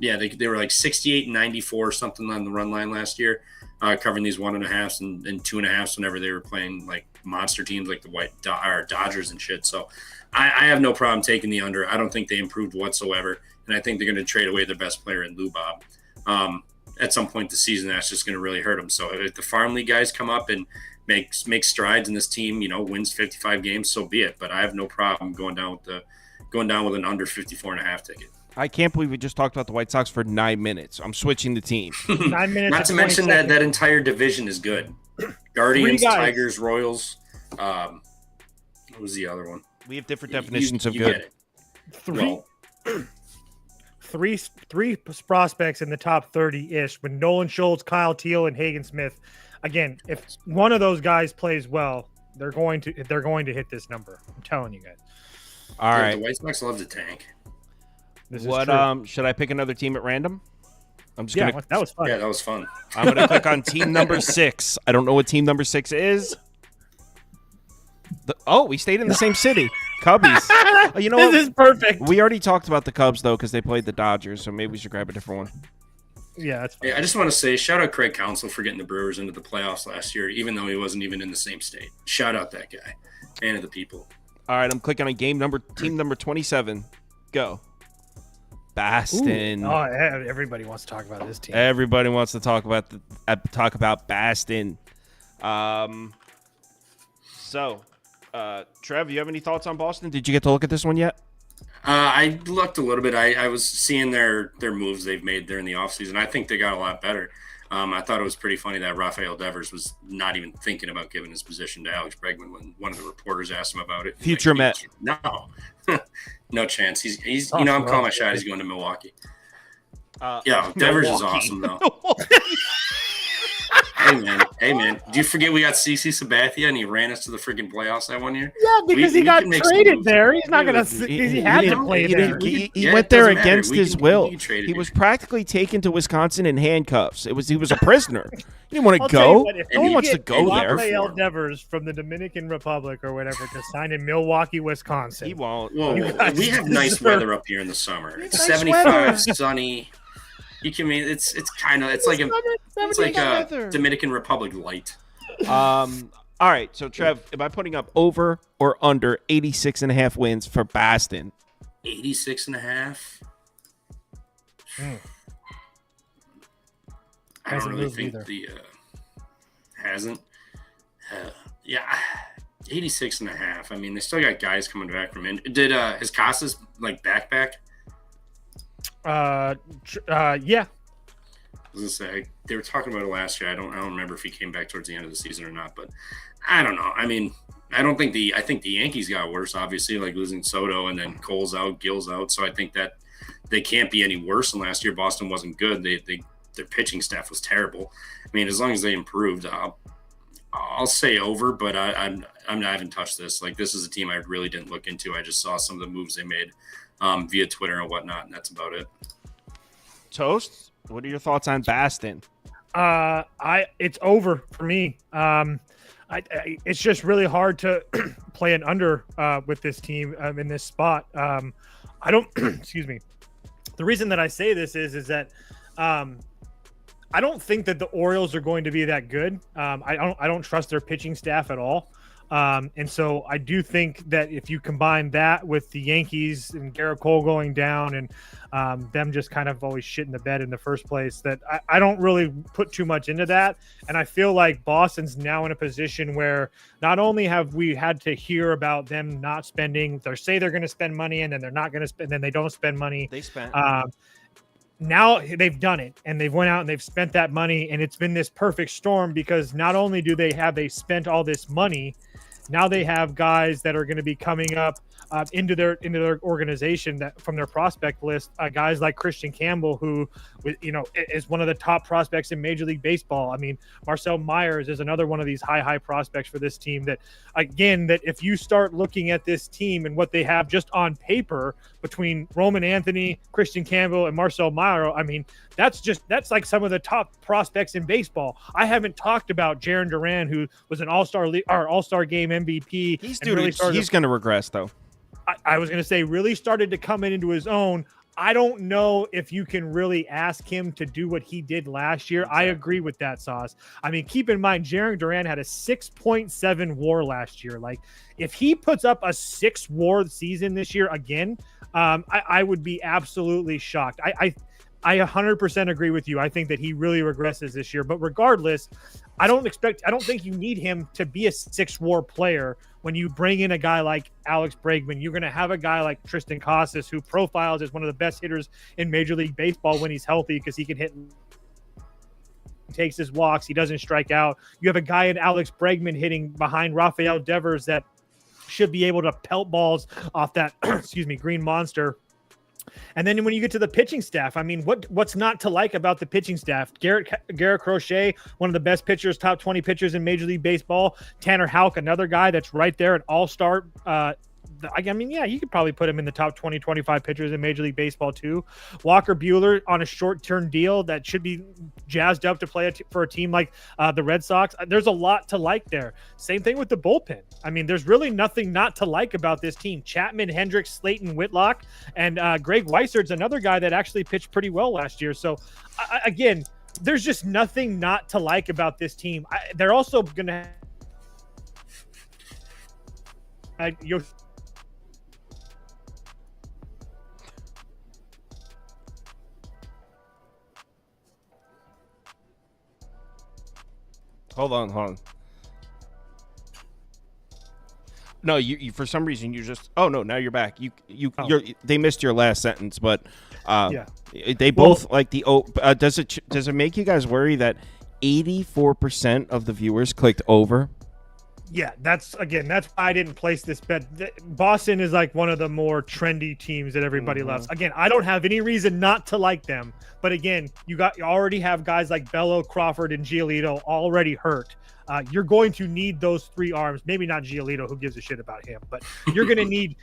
They were like 68 and 94 or something on the run line last year, covering these 1.5s and 2.5s whenever they were playing like monster teams like the Dodgers and shit. So I have no problem taking the under. I don't think they improved whatsoever, and I think they're going to trade away their best player in Lou Bob. At some point this season, that's just going to really hurt them. So if the farm league guys come up and make strides in this team, wins 55 games, so be it. But I have no problem going down with an under 54.5 ticket. I can't believe we just talked about the White Sox for 9 minutes. I'm switching the team. 9 minutes. Not to mention that entire division is good. Guardians, Tigers, Royals. What was the other one? We have different definitions of you good. Three prospects in the top 30-ish with Nolan Schultz, Kyle Teal, and Hagen Smith. Again, if one of those guys plays well, they're going to hit this number. I'm telling you guys. All right. The White Sox love to tank. Should I pick another team at random? I'm just gonna. That was fun. Yeah, that was fun. I'm gonna click on team number 6. I don't know what team number 6 is. We stayed in the same city. Cubbies. You know what? This is perfect. We already talked about the Cubs though because they played the Dodgers, so maybe we should grab a different one. Yeah, that's fine. I just want to say shout out Craig Counsell for getting the Brewers into the playoffs last year, even though he wasn't even in the same state. Shout out that guy. Man of the people. All right, I'm clicking on team number 27. Go. Baston. Ooh. Oh, everybody wants to talk about this team. Everybody wants to talk about Baston. Trev, you have any thoughts on Boston? Did you get to look at this one yet? I looked a little bit. I was seeing their moves they've made during the offseason. I think they got a lot better. I thought it was pretty funny that Rafael Devers was not even thinking about giving his position to Alex Bregman when one of the reporters asked him about it. Future Met. No. No chance. He's I'm calling my shot. He's going to Milwaukee. Devers is awesome though. Hey man, do you forget we got CC Sabathia and he ran us to the freaking playoffs that one year? Yeah, because he got traded there. He's not gonna. He had to play there. He went there against his will. He was practically taken to Wisconsin in handcuffs. He was a prisoner. He didn't want to go. No one wants to go there. Rafael Devers from the Dominican Republic or whatever to sign in Milwaukee, Wisconsin. He won't. Whoa, we have nice weather up here in the summer. It's 75, sunny. You can mean it's like a Dominican Republic light. All right, so Trev, am I putting up over or under 86.5 wins for Baston? 86.5. I don't really think hasn't. 86.5. I mean, they still got guys coming back from in. Did his Casas back? Yeah. I was gonna say they were talking about it last year. I don't remember if he came back towards the end of the season or not, but I don't know. I mean, I think the Yankees got worse, obviously, like losing Soto and then Cole's out, Gill's out. So I think that they can't be any worse than last year. Boston wasn't good. Their pitching staff was terrible. I mean, as long as they improved, I'll say over, but I haven't touched this. Like, this is a team I really didn't look into. I just saw some of the moves they made via Twitter and whatnot, and that's about it. Toast, what are your thoughts on Baston? It's over for me. It's just really hard to play an under with this team in this spot. I don't excuse me. The reason that I say this is that I don't think that the Orioles are going to be that good. I don't trust their pitching staff at all. And so I do think that if you combine that with the Yankees and Garrett Cole going down and them just kind of always shit in the bed in the first place, that I don't really put too much into that. And I feel like Boston's now in a position where not only have we had to hear about them not spending, they say they're going to spend money and then they're not going to spend, then they don't spend money. They spent. Now they've done it and they've went out and they've spent that money, and it's been this perfect storm because not only do they spent all this money, now they have guys that are going to be coming up into their organization that from their prospect list, guys like Christian Campbell, who is one of the top prospects in Major League Baseball. I mean, Marcel Myers is another one of these high prospects for this team. That again, that if you start looking at this team and what they have just on paper between Roman Anthony, Christian Campbell, and Marcel Meyer, I mean, that's like some of the top prospects in baseball. I haven't talked about Jarren Duran, who was an All-Star game MVP. He's going to regress though. I was going to say really started to come into his own. I don't know if you can really ask him to do what he did last year. Exactly. I agree with that, Sauce. I mean, keep in mind, Jarren Duran had a 6.7 WAR last year. Like, if he puts up a 6 WAR season this year again, I would be absolutely shocked. I 100% agree with you. I think that he really regresses this year. But regardless, I don't think you need him to be a 6 WAR player when you bring in a guy like Alex Bregman. You're going to have a guy like Tristan Casas, who profiles as one of the best hitters in Major League Baseball when he's healthy because he can hit, takes his walks, he doesn't strike out. You have a guy in Alex Bregman hitting behind Rafael Devers that should be able to pelt balls off that green monster. And then when you get to the pitching staff, I mean, what's not to like about the pitching staff? Garrett Crochet, one of the best pitchers, top 20 pitchers in Major League Baseball. Tanner Houck, another guy that's right there, an all-star. I mean, yeah, you could probably put him in the top 20, 25 pitchers in Major League Baseball too. Walker Buehler on a short-term deal that should be jazzed up to play for a team like the Red Sox. There's a lot to like there. Same thing with the bullpen. I mean, there's really nothing not to like about this team. Chapman, Hendricks, Slayton, Whitlock, and Greg Weissert's another guy that actually pitched pretty well last year. So, again, there's just nothing not to like about this team. They're also going to Hold on. No, you for some reason you just. Oh no, now you're back. They missed your last sentence, but yeah, they both like the. Does it make you guys worry that 84% of the viewers clicked over? Yeah, that's why I didn't place this bet. Boston is like one of the more trendy teams that everybody loves. Again, I don't have any reason not to like them, but again, you already have guys like Bello, Crawford, and Giolito already hurt. You're going to need those 3 arms. Maybe not Giolito, who gives a shit about him, but you're gonna need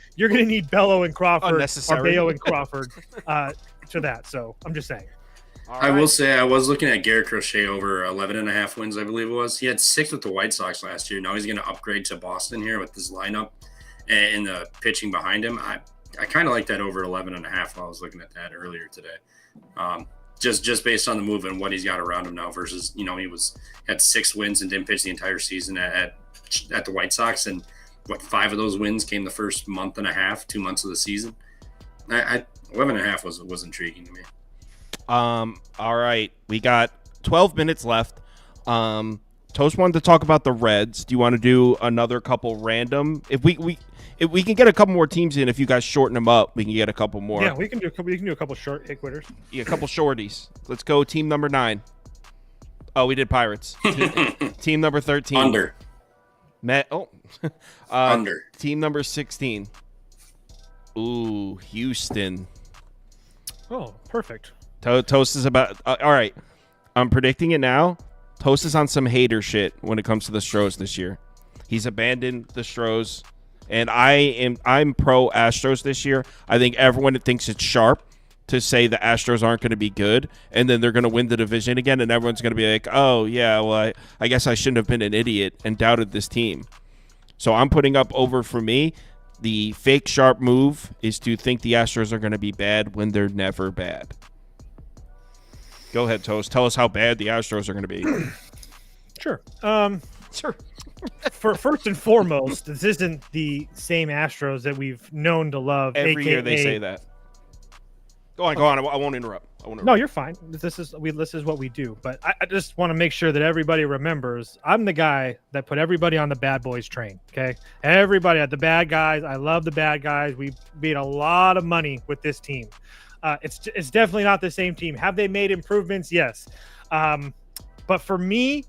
Bello and Crawford, or Bello and Crawford to that. So I'm just saying. I will say I was looking at Garrett Crochet over 11.5 wins, I believe it was. He had 6 with the White Sox last year. Now he's going to upgrade to Boston here with this lineup and the pitching behind him. I kind of like that over 11.5 while I was looking at that earlier today. Just based on the move and what he's got around him now versus, he had 6 wins and didn't pitch the entire season at the White Sox. And 5 of those wins came the first month and a half, 2 months of the season. 11.5 was intriguing to me. All right, we got 12 minutes left. Toast wanted to talk about the Reds. Do you want to do another couple random? If we can get a couple more teams in, if you guys shorten them up, we can get a couple more. Yeah, we can do a couple short hit quitters. Yeah, a couple shorties. Let's go team number 9. Oh, we did Pirates. Team number 13. Under. Under. Team number 16. Ooh, Houston. Oh, perfect. Toast is about all right. I'm predicting it now. Toast is on some hater shit when it comes to the Stros this year. He's abandoned the Stros, and I'm pro Astros this year. I think everyone thinks it's sharp to say the Astros aren't going to be good, and then they're going to win the division again, and everyone's going to be like, oh, yeah, well, I guess I shouldn't have been an idiot and doubted this team. So I'm putting up over for me. The fake sharp move is to think the Astros are going to be bad when they're never bad. Go ahead, Toast. Tell us how bad the Astros are going to be. Sure. Sure. For first and foremost, this isn't the same Astros that we've known to love. Every year they say that. Go on. I won't interrupt. No, you're fine. This is what we do. But I just want to make sure that everybody remembers I'm the guy that put everybody on the bad boys train. Okay, everybody at the bad guys. I love the bad guys. We made a lot of money with this team. It's definitely not the same team. Have they made improvements? Yes. But for me,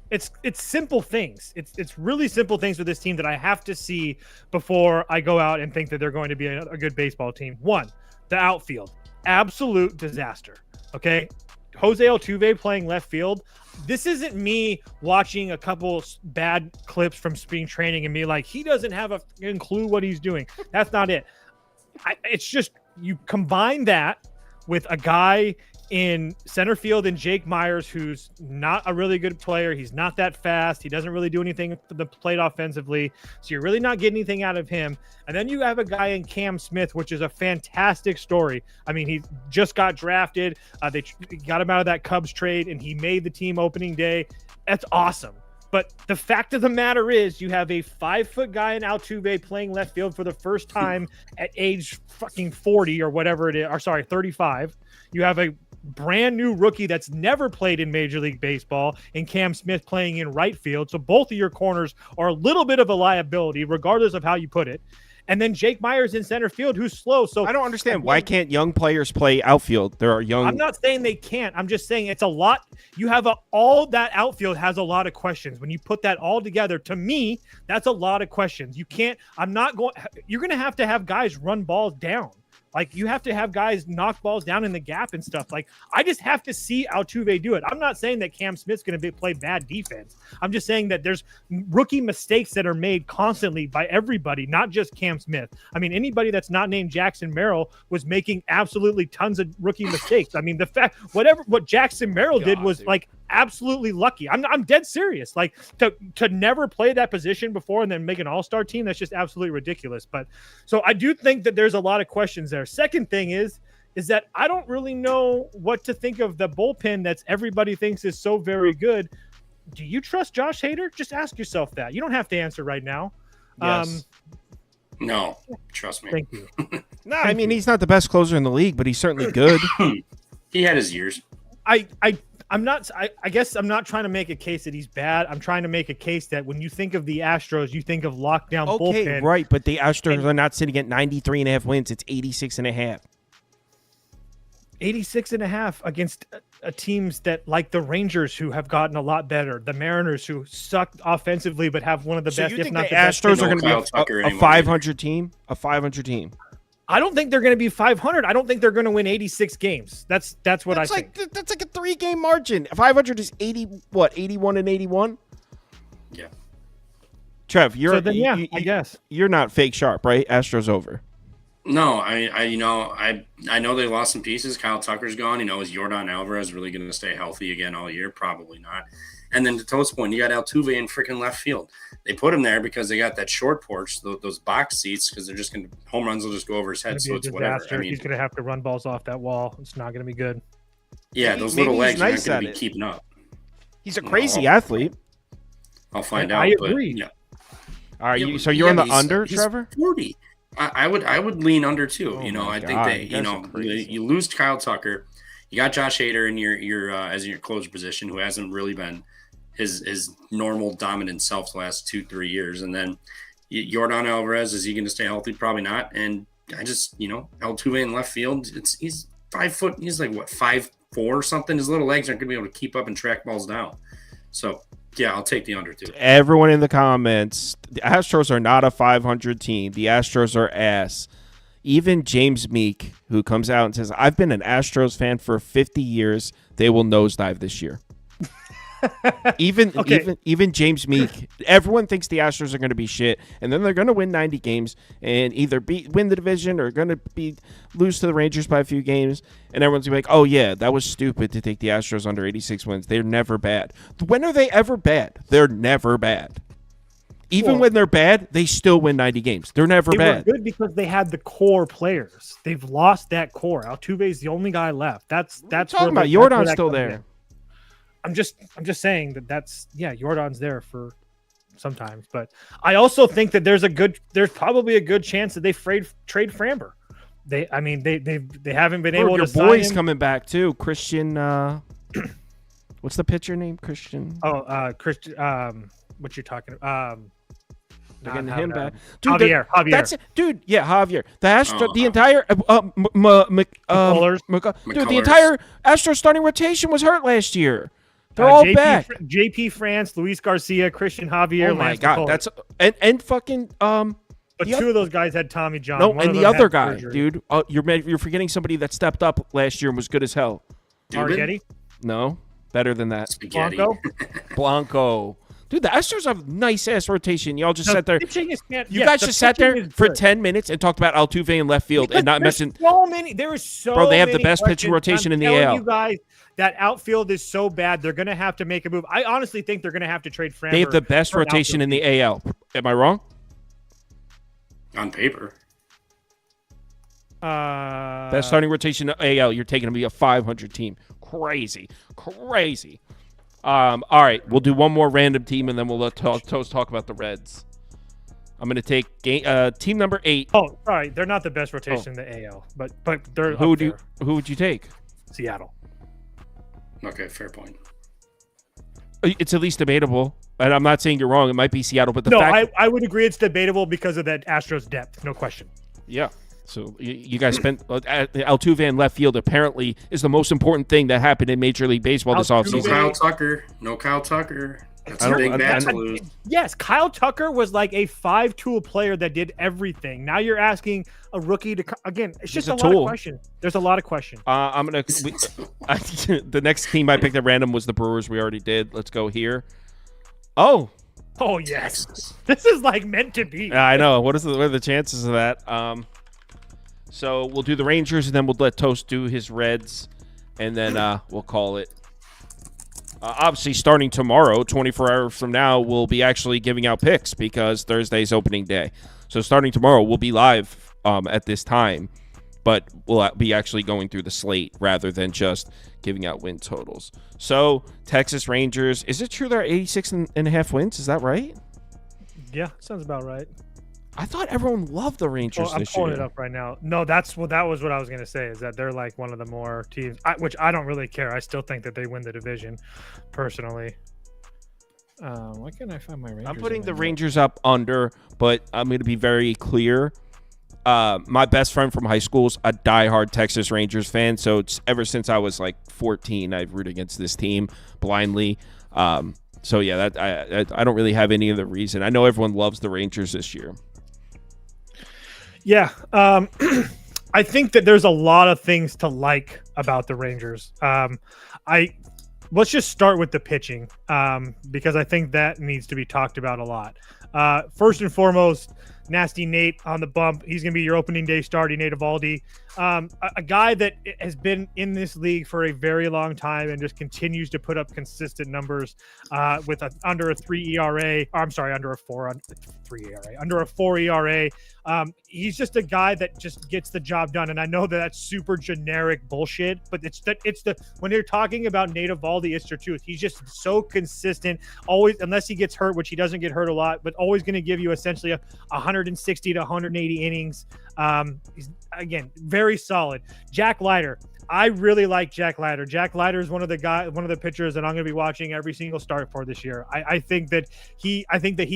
it's simple things. It's really simple things with this team that I have to see before I go out and think that they're going to be a good baseball team. One, the outfield, absolute disaster. Okay, Jose Altuve playing left field. This isn't me watching a couple bad clips from spring training and be like, he doesn't have a clue what he's doing. That's not it. It's just you combine that with a guy in center field and Jake Myers, who's not a really good player. He's not that fast. He doesn't really do anything for the plate offensively. So you're really not getting anything out of him. And then you have a guy in Cam Smith, which is a fantastic story. I mean, he just got drafted. They got him out of that Cubs trade, and he made the team opening day. That's awesome. But the fact of the matter is you have a 5-foot guy in Altuve playing left field for the first time at age fucking 40 or whatever it is, or sorry, 35. You have a brand new rookie that's never played in Major League Baseball and Cam Smith playing in right field. So both of your corners are a little bit of a liability, regardless of how you put it. And then Jake Myers in center field, who's slow. So I don't understand. Why can't young players play outfield? There are young. I'm not saying they can't. I'm just saying it's a lot. You have all that outfield has a lot of questions. When you put that all together, to me, that's a lot of questions. You can't. You're going to have guys run balls down. Like, you have to have guys knock balls down in the gap and stuff. Like, I just have to see Altuve do it. I'm not saying that Cam Smith's going to play bad defense. I'm just saying that there's rookie mistakes that are made constantly by everybody, not just Cam Smith. I mean, anybody that's not named Jackson Merrill was making absolutely tons of rookie mistakes. I mean, what Jackson Merrill did was, dude, like, absolutely lucky. I'm dead serious. Like, to never play that position before and then make an all-star team, that's just absolutely ridiculous. But so I do think that there's a lot of questions there. Second thing is that I don't really know what to think of the bullpen that's everybody thinks is so very good. Do you trust Josh Hader? Just ask yourself that. You don't have to answer right now. Yes. No, trust me. Thank you. No, I mean, he's not the best closer in the league, but he's certainly good. He had his years. I guess I'm not trying to make a case that he's bad. I'm trying to make a case that when you think of the Astros, you think of lockdown bullpen. Okay, right, but the Astros are not sitting at 93.5 wins. It's 86.5. 86.5 against teams that, like the Rangers, who have gotten a lot better, the Mariners, who suck offensively but have one of the best, if not the best. Astros are going to be a 500 team? A 500 team. I don't think they're going to be 500. I don't think they're going to win 86 games. That's what I think. That's like a 3-game margin. 500 is 81 and 81? Yeah. Trev, I guess. You're not fake sharp, right? Astros over. No, I know they lost some pieces. Kyle Tucker's gone. Is Yordan Alvarez really going to stay healthy again all year? Probably not. And then to Toast's point, you got Altuve in freaking left field. They put him there because they got that short porch, those box seats, because they're just going to home runs will just go over his head. So it's whatever. I mean, he's going to have to run balls off that wall. It's not going to be good. Yeah, those little legs are not going to be keeping up. He's a crazy athlete. I'll find out. I agree. But, yeah. All right, so you're on the under, Trevor? 40. I would lean under too. I think you lose Kyle Tucker. You got Josh Hader in your as your closer position, who hasn't really been his normal dominant self the last 2-3 years. And then Yordan Alvarez, is he going to stay healthy? Probably not. And I just, Altuve in left field, he's 5 foot. He's like, what, 5'4" or something? His little legs aren't going to be able to keep up and track balls down. So, yeah, I'll take the under too. Everyone in the comments, the Astros are not a 500 team. The Astros are ass. even James Meek, who comes out and says, I've been an Astros fan for 50 years, they will nosedive this year. Even James Meek, everyone thinks the Astros are going to be shit, and then they're going to win 90 games and either win the division or going to lose to the Rangers by a few games, and everyone's going to be like, oh yeah, that was stupid to take the Astros under 86 wins. They're never bad. When are they ever bad? They're never bad. Even when they're bad, they still win 90 games. They're never bad. They were good because they had the core players. They've lost that core. Altuve's the only guy left. That's talking about. Jordan's still there. In. I'm just saying that's Jordan's there for sometimes, but I also think that there's probably a good chance that they trade Framber. They haven't been able to sign him. Your boy's coming back too, Christian. What's the pitcher name? Christian. Christian. What you're talking about? They're getting him back. Dude, Javier. That's it. Dude, yeah, Javier. The entire the entire Astros starting rotation was hurt last year. They're all back. JP France, Luis Garcia, Christian Javier. Oh my God, that's and fucking But two of those guys had Tommy John. No, and the other guy, dude. You're forgetting somebody that stepped up last year and was good as hell. Arrieta? No, better than that. Spaghetti. Blanco. Dude, the Astros have nice-ass rotation. Y'all just sat there. You guys just sat there for good. 10 minutes and talked about Altuve in left field and not mention. There is so many. Bro, they have the best pitching rotation in the AL. You guys, that outfield is so bad. They're going to have to make a move. I honestly think they're going to have to trade Framber. They have the best rotation in the AL. Am I wrong? On paper. Best starting rotation in the AL. You're taking to be a 500 team. Crazy. All right, we'll do one more random team, and then we'll let Toast talk about the Reds. I'm going to take team number 8. Oh, sorry, they're not the best rotation in the AL, but they're who would you take? Seattle. Okay, fair point. It's at least debatable, and I'm not saying you're wrong. It might be Seattle, but I would agree it's debatable because of that Astros depth, no question. Yeah. So you guys spent Altuve in left field apparently is the most important thing that happened in Major League Baseball this offseason. No Kyle Tucker. That's a big bat to lose. Yes, Kyle Tucker was like a 5-tool player that did everything. Now you're asking a rookie to again. It's just a lot of questions. There's a lot of questions. The next team I picked at random was the Brewers. We already did. Let's go here. Oh yes, this is like meant to be. I know. What are the chances of that? So we'll do the Rangers, and then we'll let Toast do his Reds, and then we'll call it. Obviously, starting tomorrow, 24 hours from now, we'll be actually giving out picks because Thursday's opening day. So starting tomorrow, we'll be live at this time, but we'll be actually going through the slate rather than just giving out win totals. So Texas Rangers, is it true they're 86.5 wins? Is that right? Yeah, sounds about right. I thought everyone loved the Rangers this year. I'm pulling it up right now. No, that was what I was going to say, is that they're like one of the more teams, which I don't really care. I still think that they win the division, personally. Why can't I find my Rangers? I'm putting the Rangers up under, but I'm going to be very clear. My best friend from high school is a diehard Texas Rangers fan, so it's ever since I was like 14, I've rooted against this team blindly. So yeah, that I don't really have any other reason. I know everyone loves the Rangers this year. Yeah, I think that there's a lot of things to like about the Rangers. Let's just start with the pitching because I think that needs to be talked about a lot. First and foremost, Nasty Nate on the bump. He's going to be your opening day starter, Nate Eovaldi. A guy that has been in this league for a very long time and just continues to put up consistent numbers with under a 3 ERA. Under a 4 ERA. He's just a guy that just gets the job done. And I know that that's super generic bullshit, but when you're talking about Nate Eovaldi, it's the truth. He's just so consistent, always, unless he gets hurt, which he doesn't get hurt a lot, but always going to give you essentially 160 to 180 innings. He's, again, very solid. Jack Leiter. I really like Jack Leiter. Jack Leiter is one of the pitchers that I'm going to be watching every single start for this year. I think that he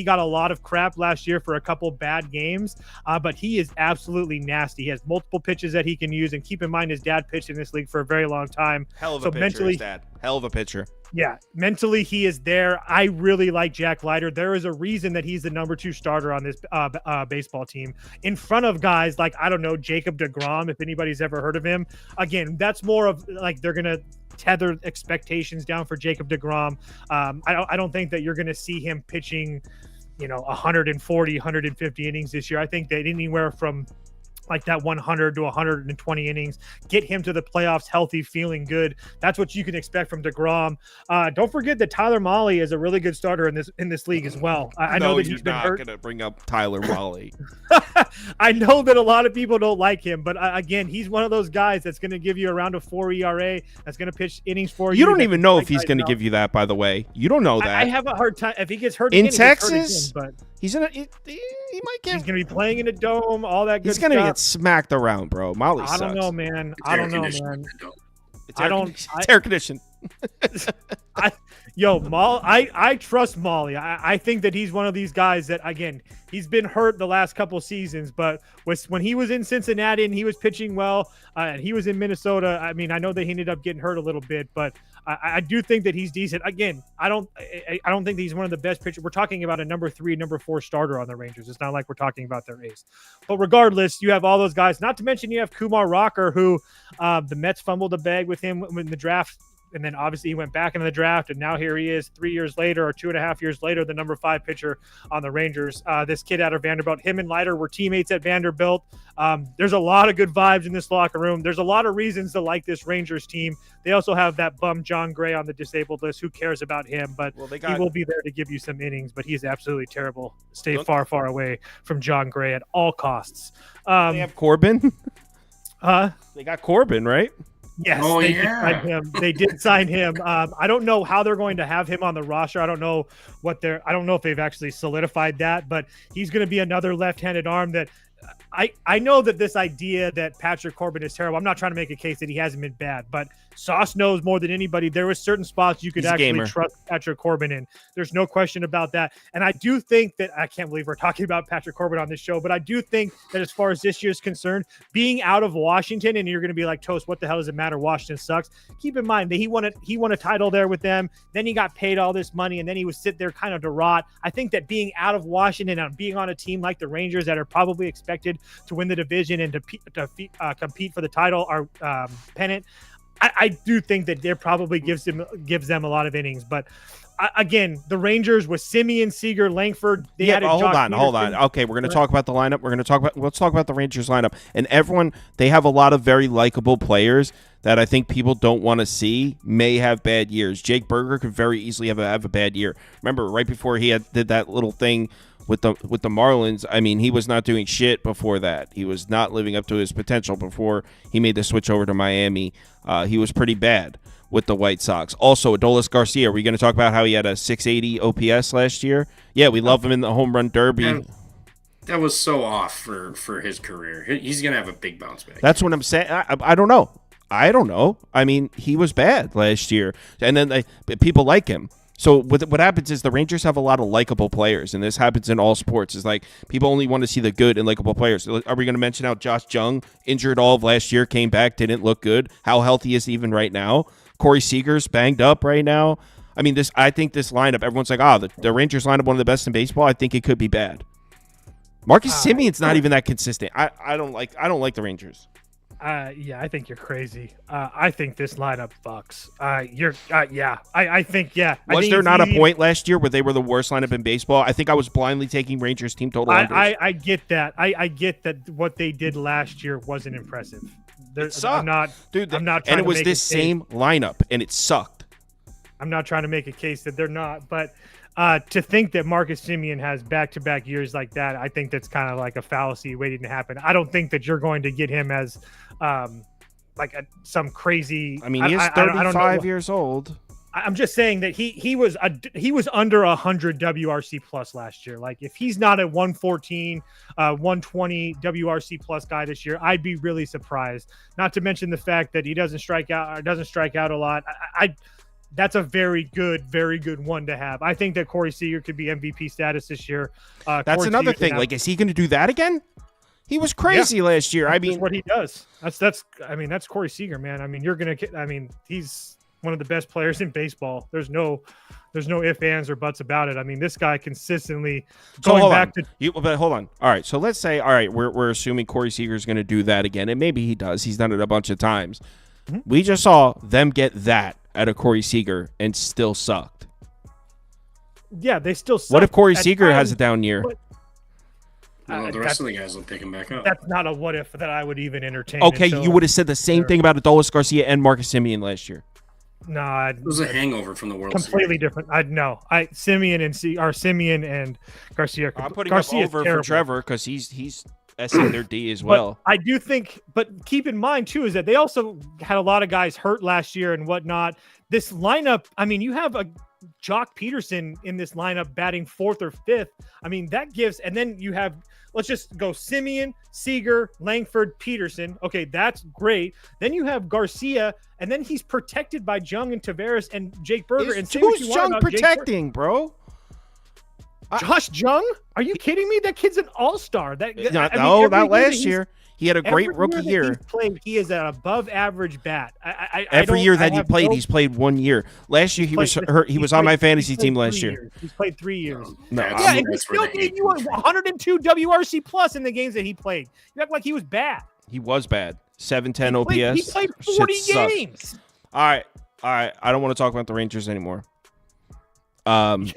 got a lot of crap last year for a couple bad games, but he is absolutely nasty. He has multiple pitches that he can use, and keep in mind his dad pitched in this league for a very long time. Hell of a pitcher, his dad. Hell of a pitcher. Yeah, mentally he is there. I really like Jack Leiter. There is a reason that he's the number 2 starter on this baseball team, in front of guys like, I don't know, Jacob deGrom, if anybody's ever heard of him. Again, that's more of like they're gonna tether expectations down for Jacob deGrom. I don't think that you're gonna see him pitching, 140, 150 innings this year. I think that anywhere from like that 100 to 120 innings, get him to the playoffs healthy, feeling good. That's what you can expect from deGrom. Don't forget that Tyler Mahle is a really good starter in this league as well. I know that he's been hurt. Going to bring up Tyler Mahle. I know that a lot of people don't like him, but again, he's one of those guys that's going to give you around a 4 ERA, that's going to pitch innings for you. You don't even know if he's going to give you that, by the way. You don't know that. I have a hard time if he gets hurt in again, Texas. But he might get. He's going to be playing in a dome. All that good He's stuff. going to get smacked around, bro. Mahle I sucks. don't know, man. It's air conditioned. I trust Mahle. I think that he's one of these guys that, again, he's been hurt the last couple seasons, but when he was in Cincinnati and he was pitching well, and he was in Minnesota, I mean, I know that he ended up getting hurt a little bit, but I do think that he's decent. Again, I don't think he's one of the best pitchers. We're talking about a number 3, number 4 starter on the Rangers. It's not like we're talking about their ace. But regardless, you have all those guys. Not to mention you have Kumar Rocker, who the Mets fumbled a bag with him in the draft. And then obviously he went back into the draft, and now here he is 3 years later, or 2.5 years later, the number 5 pitcher on the Rangers. This kid out of Vanderbilt, him and Leiter were teammates at Vanderbilt. There's a lot of good vibes in this locker room. There's a lot of reasons to like this Rangers team. They also have that bum John Gray on the disabled list. Who cares about him? But he will be there to give you some innings, but he's absolutely terrible. Stay far, far away from John Gray at all costs. They have Corbin? They got Corbin, right? Yes, did sign him. They did sign him. I don't know how they're going to have him on the roster. I don't know if they've actually solidified that, but he's going to be another left-handed arm that I know that this idea that Patrick Corbin is terrible. I'm not trying to make a case that he hasn't been bad, but Sauce knows more than anybody. There were certain spots you could actually trust Patrick Corbin in. There's no question about that. And I do think that, I can't believe we're talking about Patrick Corbin on this show, but I do think that as far as this year is concerned, being out of Washington, and you're going to be like, Toast, what the hell does it matter? Washington sucks. Keep in mind that he won a title there with them. Then he got paid all this money, and then he would sit there kind of to rot. I think that being out of Washington and being on a team like the Rangers that are probably expected to win the division and to compete for the title or pennant, I do think that there probably gives them a lot of innings. But again, the Rangers with Simeon, Seager, Langford. Hold on. Okay, we're going to talk about the lineup. Let's talk about the Rangers lineup. And everyone, they have a lot of very likable players that I think people don't want to see may have bad years. Jake Berger could very easily have a bad year. Remember, right before he did that little thing with the Marlins, I mean, he was not doing shit before that. He was not living up to his potential before he made the switch over to Miami. He was pretty bad with the White Sox. Also, Adolis Garcia, are we going to talk about how he had a 680 OPS last year? Yeah, we love him in the home run derby. That was so off for his career. He's going to have a big bounce back. That's what I'm saying. I don't know. I mean, he was bad last year, and then people like him. So what happens is the Rangers have a lot of likable players, and this happens in all sports. Is like people only want to see the good and likable players. Are we going to mention how Josh Jung, injured all of last year, came back, didn't look good? How healthy is he even right now? Corey Seager's banged up right now. I mean, I think this lineup, everyone's like, the Rangers lineup, one of the best in baseball. I think it could be bad. Marcus Simeon's not even that consistent. I don't like the Rangers. Yeah, I think you're crazy. I think this lineup fucks. I think. Was there not a point last year where they were the worst lineup in baseball? I think I was blindly taking Rangers team total unders. I get that. I get that what they did last year wasn't impressive. It sucked. I'm not trying and it was to this same lineup, and it sucked. I'm not trying to make a case that they're not, but to think that Marcus Simeon has back-to-back years like that, I think that's kind of like a fallacy waiting to happen. I don't think that you're going to get him as some crazy. I mean, he is 35 years old. I'm just saying that he was under 100 WRC plus last year. Like if he's not a 114, 120 WRC plus guy this year, I'd be really surprised. Not to mention the fact that he doesn't strike out a lot. That's a very good one to have. I think that Corey Seager could be MVP status this year. That's another thing. Like, is he going to do that again? He was crazy last year. I mean, that's what he does. That's Corey Seager, man. I mean, he's one of the best players in baseball. There's no ifs, ands, or buts about it. I mean, this guy consistently going back to. But hold on. All right. So let's say, all right, we're assuming Corey Seager is going to do that again, and maybe he does. He's done it a bunch of times. Mm-hmm. We just saw them get that out of Corey Seager and still sucked. Yeah, they still suck. What if Corey Seager has a down year? Well, the rest of the guys will pick him back up. That's not a what if that I would even entertain. Okay, you would have said the same thing about Adolis Garcia and Marcus Semien last year. No, it was a hangover from the World Series. Completely different. Semien and Garcia. I'm putting Garcia him over for Trevor because he's SC their D as well. But I do think, but keep in mind too, is that they also had a lot of guys hurt last year and whatnot. This lineup, I mean, you have a Jock Peterson in this lineup batting 4th or 5th. I mean, that gives, and then you have, let's just go Semien, Seager, Langford, Peterson. Okay, that's great. Then you have Garcia, and then he's protected by Jung and Tavares and Jake Berger. And who's Jung protecting, bro? Josh Jung? Are you kidding me? That kid's an all-star. Not last year. He had a great rookie year. He is an above-average bat. Every year that he played, he's played 1 year. Last year he was hurt. He was on my fantasy team last year. He's played 3 years. And he still gave you 102 WRC plus in the games that he played. You act like he was bad. He was bad. 710 OPS. He played 40 games. All right. I don't want to talk about the Rangers anymore. Do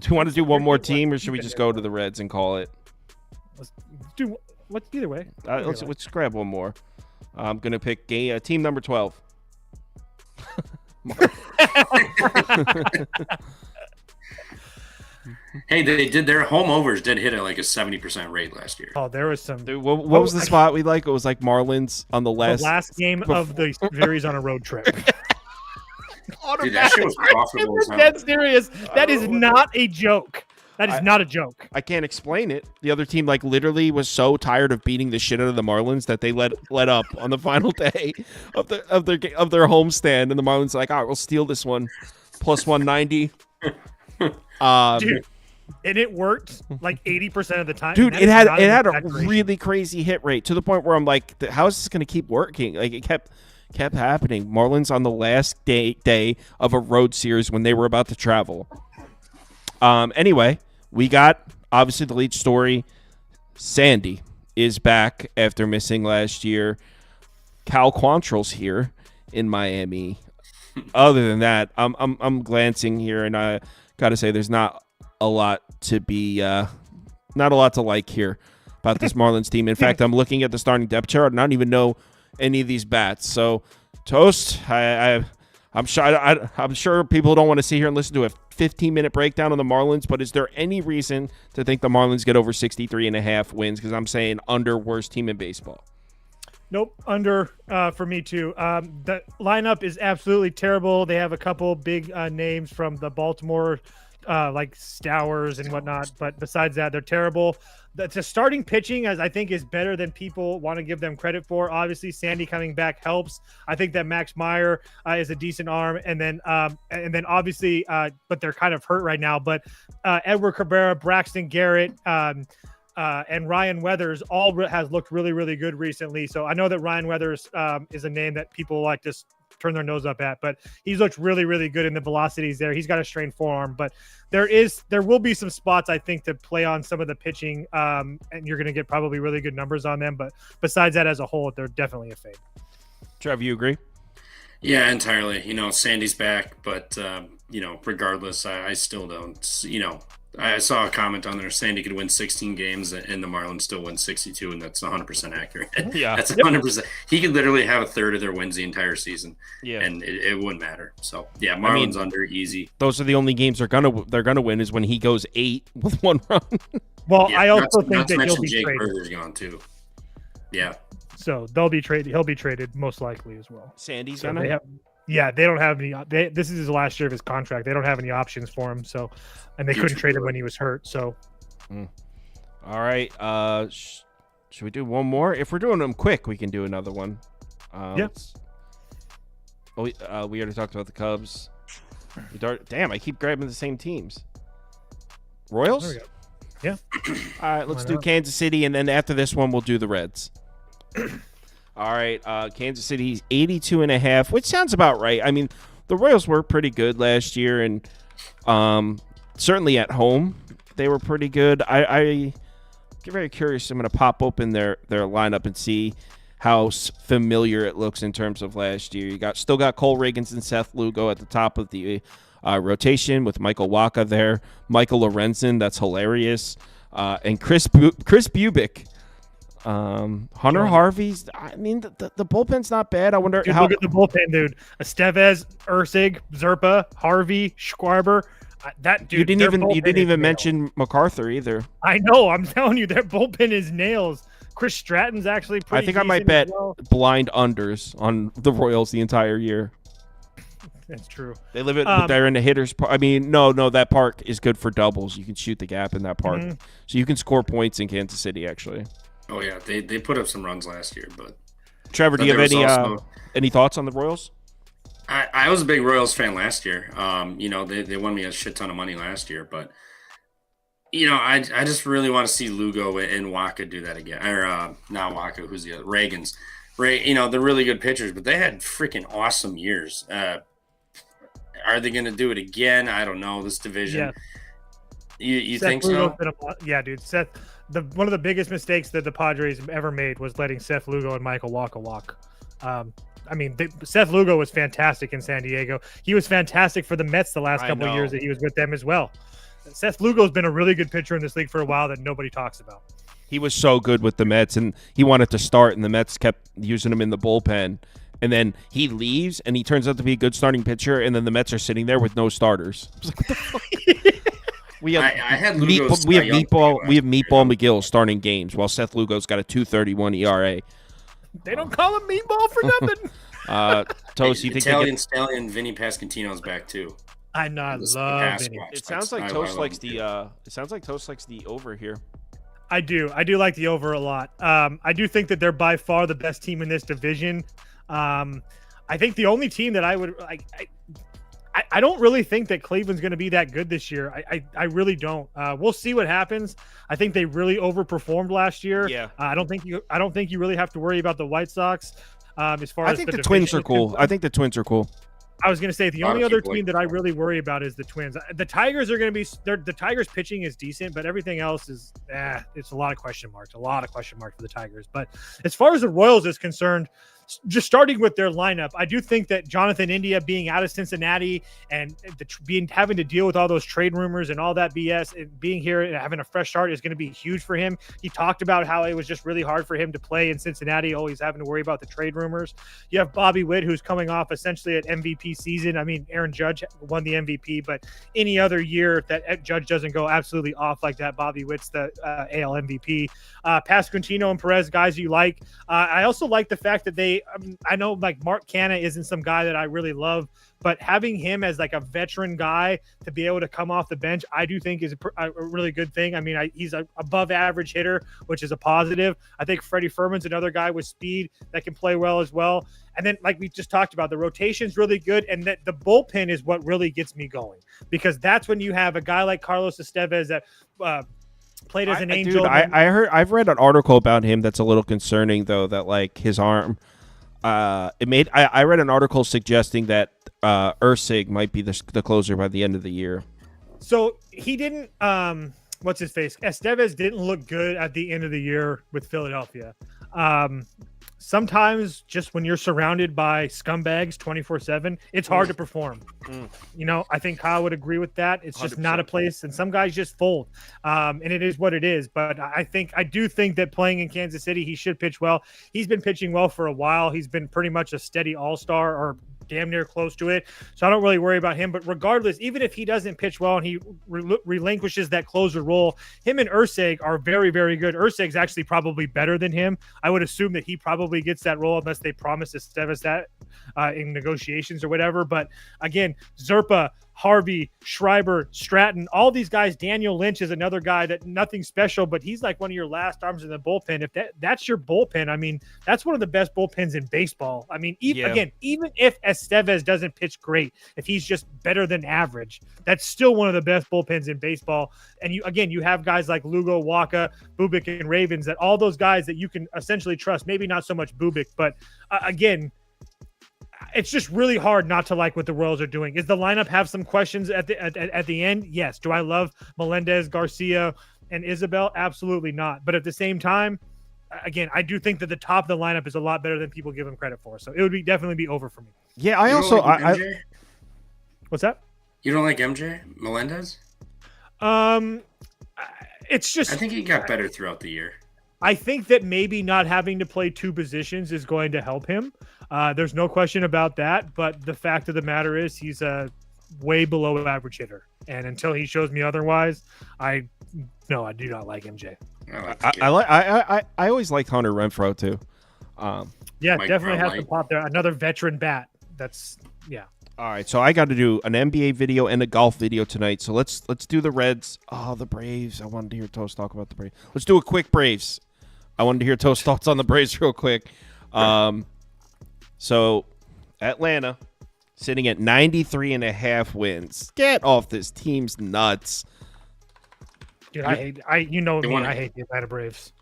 you want to do one more team, or should we just go to the Reds and call it? Let's do. What's either way? Let's grab one more. I'm gonna pick team number 12. Hey, they did their home overs did hit at like a 70% rate last year. Oh, there was some. Dude, what was the spot we like? It was like Marlins on the last game of the series on a road trip. Dude, that shit was profitable. Dead serious. That is not a joke. That is not a joke. I can't explain it. The other team, like, literally was so tired of beating the shit out of the Marlins that they let up on the final day of their homestand, and the Marlins are like, all right, we'll steal this one, plus 190. Dude, and it worked like 80% of the time. Dude, it had a really crazy hit rate to the point where I'm like, how is this going to keep working? Like, it kept happening. Marlins on the last day of a road series when they were about to travel. Anyway, we got, obviously, the lead story. Sandy is back after missing last year. Cal Quantrill's here in Miami. Other than that, I'm glancing here, and I got to say there's not a lot to like here about this Marlins team. In fact, I'm looking at the starting depth chart, and I don't even know any of these bats. So, Toast, I'm sure people don't want to sit here and listen to a 15-minute breakdown on the Marlins, but is there any reason to think the Marlins get over 63.5 wins? Because I'm saying under worst team in baseball. Nope, under for me too. The lineup is absolutely terrible. They have a couple big names from the Baltimore, like Stowers and whatnot, but besides that, they're terrible. The starting pitching, as I think, is better than people want to give them credit for. Obviously, Sandy coming back helps. I think that Max Meyer is a decent arm, and then obviously, but they're kind of hurt right now. But Edward Cabrera, Braxton Garrett, and Ryan Weathers all has looked really, really good recently. So I know that Ryan Weathers is a name that people like to turn their nose up at, but he's looked really, really good in the velocities there. He's got a strained forearm, but there will be some spots, I think, to play on some of the pitching, and you're going to get probably really good numbers on them. But besides that, as a whole, they're definitely a fade. Trev, you agree? Yeah, entirely. Sandy's back, but regardless, I still don't. I saw a comment on there. Sandy could win 16 games, and the Marlins still win 62, and that's 100% accurate. Yeah, that's 100%. He could literally have a third of their wins the entire season. Yeah, and it wouldn't matter. So yeah, Marlins under easy. Those are the only games they're gonna win is when he goes 8 with 1 run. Well, yeah, I also think that he'll be Jake traded. Berger's gone too. Yeah. So they'll be traded. He'll be traded most likely as well. Sandy's so gonna. They don't have any. This is his last year of his contract. They don't have any options for him. So, and they couldn't trade him when he was hurt. So, all right. Should we do one more? If we're doing them quick, we can do another one. Yeah. We already talked about the Cubs. Damn, I keep grabbing the same teams. Royals. There we go. Yeah. All right, let's do Kansas City, and then after this one, we'll do the Reds. All right, Kansas City's 82.5, which sounds about right. I mean, the Royals were pretty good last year, and certainly at home they were pretty good. I get very curious. I'm going to pop open their lineup and see how familiar it looks in terms of last year. You still got Cole Riggins and Seth Lugo at the top of the rotation with Michael Wacha there, Michael Lorenzen, that's hilarious, and Chris Bubic. Hunter Harvey's. I mean, the bullpen's not bad. I wonder how. Look at the bullpen, dude. Estevez, Ursig, Zerpa, Harvey, Schwarber. That dude. You didn't even mention MacArthur either. I know. I'm telling you, their bullpen is nails. Chris Stratton's actually pretty. I think I might bet blind unders on the Royals the entire year. That's true. They live it. They're in the hitters' park. I mean, no, that park is good for doubles. You can shoot the gap in that park, so you can score points in Kansas City. Actually. Oh yeah, they put up some runs last year, but Trevor, do you have any thoughts on the Royals? I was a big Royals fan last year. They won me a shit ton of money last year, but I just really want to see Lugo and Wacha do that again. Or not Wacha, who's the other? Reagans. They're really good pitchers, but they had freaking awesome years. Are they going to do it again? I don't know. This division. Yeah. You think so? Yeah, dude. Seth. One of the biggest mistakes that the Padres ever made was letting Seth Lugo and Michael Wacha walk. Seth Lugo was fantastic in San Diego. He was fantastic for the Mets the last couple of years that he was with them as well. Seth Lugo's been a really good pitcher in this league for a while that nobody talks about. He was so good with the Mets, and he wanted to start, and the Mets kept using him in the bullpen. And then he leaves, and he turns out to be a good starting pitcher, and then the Mets are sitting there with no starters. I was like, what the fuck? We have Meatball McGill starting games while Seth Lugo's got a 2.31 ERA. They don't call him Meatball for nothing. Toast, you think Italian Stallion Vinny Pasquantino's back too? I love Vinny. It sounds like Toast likes the. It sounds like Toast likes the over here. I do like the over a lot. I do think that they're by far the best team in this division. I think the only team that I would like. I don't really think that Cleveland's going to be that good this year. I really don't. We'll see what happens. I think they really overperformed last year. Yeah. I don't think you really have to worry about the White Sox. As far as I think the Twins are cool. I think the Twins are cool. I was going to say the only other team that I really worry about is the Twins. The Tigers are going to be the Tigers pitching is decent, but everything else is it's a lot of question marks. A lot of question marks for the Tigers. But as far as the Royals is concerned, just starting with their lineup, I do think that Jonathan India being out of Cincinnati and having to deal with all those trade rumors and all that BS, and being here and having a fresh start is going to be huge for him. He talked about how it was just really hard for him to play in Cincinnati, always having to worry about the trade rumors. You have Bobby Witt, who's coming off essentially an MVP season. I mean, Aaron Judge won the MVP, but any other year that Judge doesn't go absolutely off like that, Bobby Witt's the AL MVP. Pasquantino and Perez, guys you like. I also like the fact that I know like Mark Canha isn't some guy that I really love, but having him as like a veteran guy to be able to come off the bench, I do think is a really good thing. I mean, he's an above average hitter, which is a positive. I think Freddie Furman's another guy with speed that can play well as well. And then, like we just talked about, the rotation's really good, and that the bullpen is what really gets me going, because that's when you have a guy like Carlos Estevez that played as an angel. Dude, I've read an article about him that's a little concerning, though, that like his arm. I read an article suggesting that Ursig might be the closer by the end of the year. So he didn't. What's his face? Estevez didn't look good at the end of the year with Philadelphia. Sometimes just when you're surrounded by scumbags 24/7, it's hard to perform. I think Kyle would agree with that. It's just 100%. Not a place, and some guys just fold. And it is what it is. But I do think that playing in Kansas City, he should pitch well. He's been pitching well for a while. He's been pretty much a steady all-star or damn near close to it. So I don't really worry about him. But regardless, even if he doesn't pitch well and he relinquishes that closer role, him and Ursig are very, very good. Ursig's actually probably better than him. I would assume that he probably gets that role unless they promise Estevez that. in negotiations or whatever. But again, Zerpa, Harvey, Schreiber, Stratton, all these guys. Daniel Lynch is another guy that nothing special, but he's like one of your last arms in the bullpen. If that's your bullpen, I mean, that's one of the best bullpens in baseball. I mean, even if Estevez doesn't pitch great, if he's just better than average, that's still one of the best bullpens in baseball. And you have guys like Lugo, Waka, Bubic, and Ravens, that all those guys that you can essentially trust. Maybe not so much Bubic, but again, it's just really hard not to like what the Royals are doing. Is the lineup have some questions at the end? Yes. Do I love Melendez, Garcia, and Isabel? Absolutely not. But at the same time, again, I do think that the top of the lineup is a lot better than people give him credit for. So it would definitely be over for me. Yeah, I also what's that? You don't like MJ Melendez? It's just I think he got better throughout the year. I think that maybe not having to play two positions is going to help him. There's no question about that. But the fact of the matter is he's a way below average hitter. And until he shows me otherwise, I do not like MJ. I always liked Hunter Renfroe too. Definitely has to pop there. Another veteran bat. All right, so I got to do an NBA video and a golf video tonight. So let's do the Reds. Oh, the Braves. I wanted to hear Toast talk about the Braves. Let's do a quick Braves. I wanted to hear Toast thoughts on the Braves real quick. So Atlanta sitting at 93.5 wins. Get off this team's nuts. Dude, I hate the Atlanta Braves.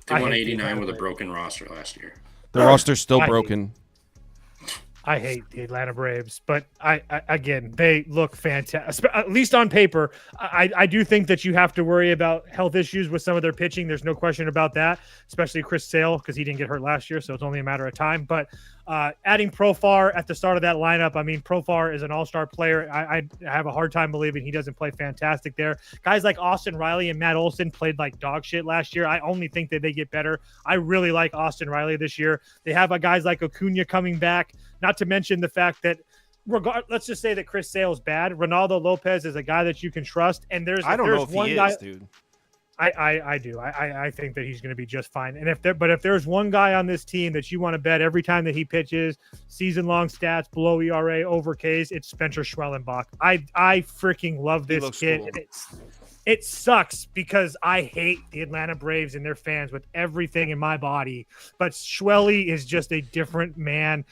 They won 89 with a broken roster last year. The roster's still broken. I hate the Atlanta Braves, but again, they look fantastic. At least on paper, I do think that you have to worry about health issues with some of their pitching. There's no question about that, especially Chris Sale, because he didn't get hurt last year, so it's only a matter of time. But adding Profar at the start of that lineup, I mean, Profar is an all-star player. I have a hard time believing he doesn't play fantastic there. Guys like Austin Riley and Matt Olson played like dog shit last year. I only think that they get better. I really like Austin Riley this year. They have guys like Acuna coming back. Not to mention the fact that, let's just say that Chris Sale's bad. Ronaldo Lopez is a guy that you can trust, and I don't know if he is, dude. I do. I think that he's going to be just fine. And if there's one guy on this team that you want to bet every time that he pitches, season-long stats, below ERA, over Ks, it's Spencer Schwellenbach. I freaking love this kid. Cool. It sucks because I hate the Atlanta Braves and their fans with everything in my body. But Schwelly is just a different man.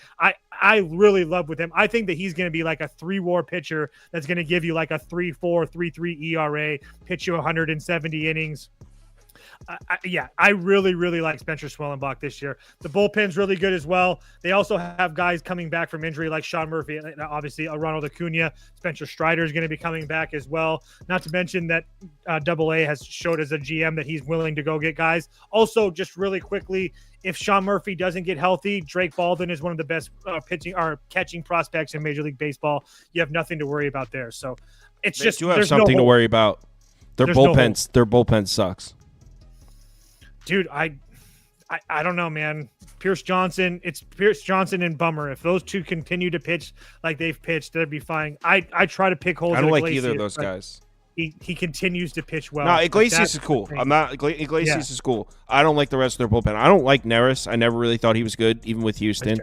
I really love with him. I think that he's going to be like a 3-WAR pitcher that's going to give you like a 3.4, 3.3 ERA, pitch you 170 innings. I really, really like Spencer Schwellenbach this year. The bullpen's really good as well. They also have guys coming back from injury like Sean Murphy, and obviously Ronald Acuna. Spencer Strider is going to be coming back as well. Not to mention that AA has showed as a GM that he's willing to go get guys. Also, just really quickly, if Sean Murphy doesn't get healthy, Drake Baldwin is one of the best pitching or catching prospects in Major League Baseball. You have nothing to worry about there. So it's they do have something to worry about. Their bullpen sucks. Dude, I don't know, man. It's Pierce Johnson and Bummer. If those two continue to pitch like they've pitched, they'd be fine. I try to pick holes. I don't like either of those guys. He continues to pitch well. No, Iglesias is cool. Iglesias is cool. I don't like the rest of their bullpen. I don't like Neris. I never really thought he was good, even with Houston.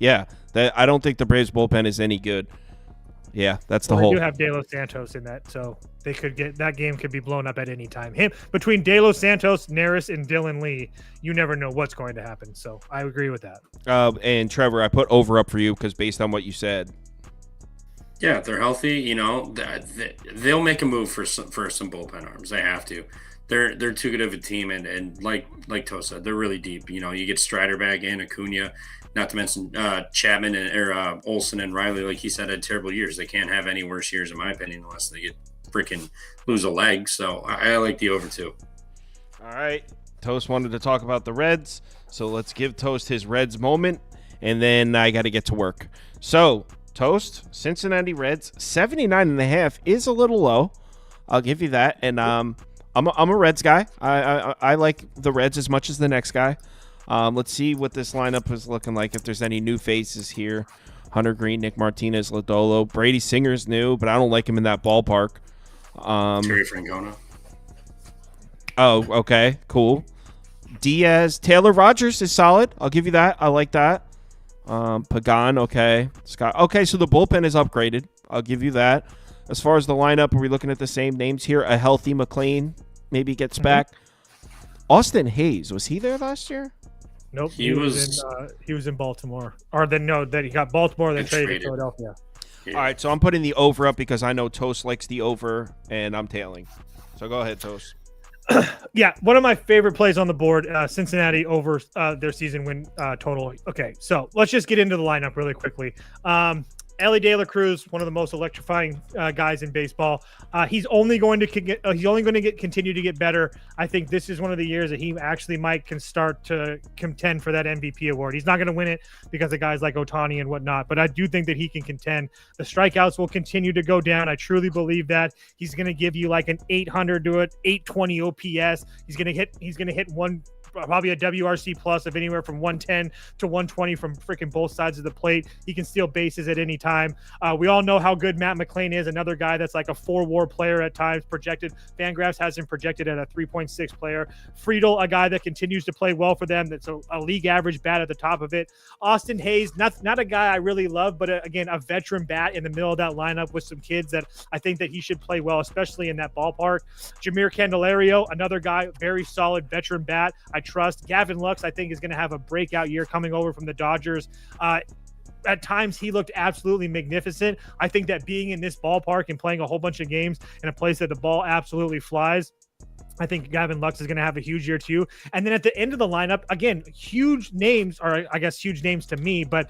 Yeah, I don't think the Braves bullpen is any good. Yeah, that's the whole. They do have De Los Santos in that, so they could get that game could be blown up at any time. Between De Los Santos, Neris, and Dylan Lee, you never know what's going to happen. So I agree with that. And Trevor, I put over up for you because based on what you said. Yeah, if they're healthy, they'll make a move for some bullpen arms. They have to. They're too good of a team, and like Toast said, they're really deep. You get Strider back in, Acuna. Not to mention Chapman or Olsen and Riley, like he said, had terrible years. They can't have any worse years, in my opinion, unless they lose a leg. So I like the over 2. All right. Toast wanted to talk about the Reds, so let's give Toast his Reds moment, and then I got to get to work. So, Toast, Cincinnati Reds, 79.5 is a little low. I'll give you that. And I'm a Reds guy. I like the Reds as much as the next guy. Let's see what this lineup is looking like. If there's any new faces here, Hunter Green, Nick Martinez, Lodolo, Brady Singer's new, but I don't like him in that ballpark. Terry Francona. Oh, okay, cool. Diaz, Taylor Rogers is solid. I'll give you that. I like that. Pagan, okay. Scott, okay, so the bullpen is upgraded. I'll give you that. As far as the lineup, are we looking at the same names here? A healthy McLean maybe gets back. Austin Hayes, was he there last year? Nope, he was in Baltimore. Or then he got Baltimore, then traded to Philadelphia. Yeah. All right, so I'm putting the over up because I know Toast likes the over, and I'm tailing. So go ahead, Toast. Yeah, one of my favorite plays on the board, Cincinnati over their season win total. Okay, so let's just get into the lineup really quickly. Ellie De La Cruz, one of the most electrifying guys in baseball. He's only going to continue to get better. I think this is one of the years that he actually can start to contend for that MVP award. He's not going to win it because of guys like Ohtani and whatnot, but I do think that he can contend. The strikeouts will continue to go down. I truly believe that he's going to give you like an 800 to an 820 OPS. He's going to hit probably a WRC plus of anywhere from 110 to 120 from freaking both sides of the plate. He can steal bases at any time. We all know how good Matt McLean is, another guy that's like a 4-WAR player at times, projected. Fangraphs has him projected at a 3.6 player. Friedel, a guy that continues to play well for them, that's a league average bat at the top of it. Austin Hayes, not a guy I really love, but again, a veteran bat in the middle of that lineup with some kids that I think that he should play well, especially in that ballpark. Jameer Candelario, another guy, very solid veteran bat. I trust. Gavin Lux, I think, is going to have a breakout year coming over from the Dodgers. At times, he looked absolutely magnificent. I think that being in this ballpark and playing a whole bunch of games in a place that the ball absolutely flies, I think Gavin Lux is going to have a huge year too. And then at the end of the lineup, again, huge names, or I guess huge names to me, but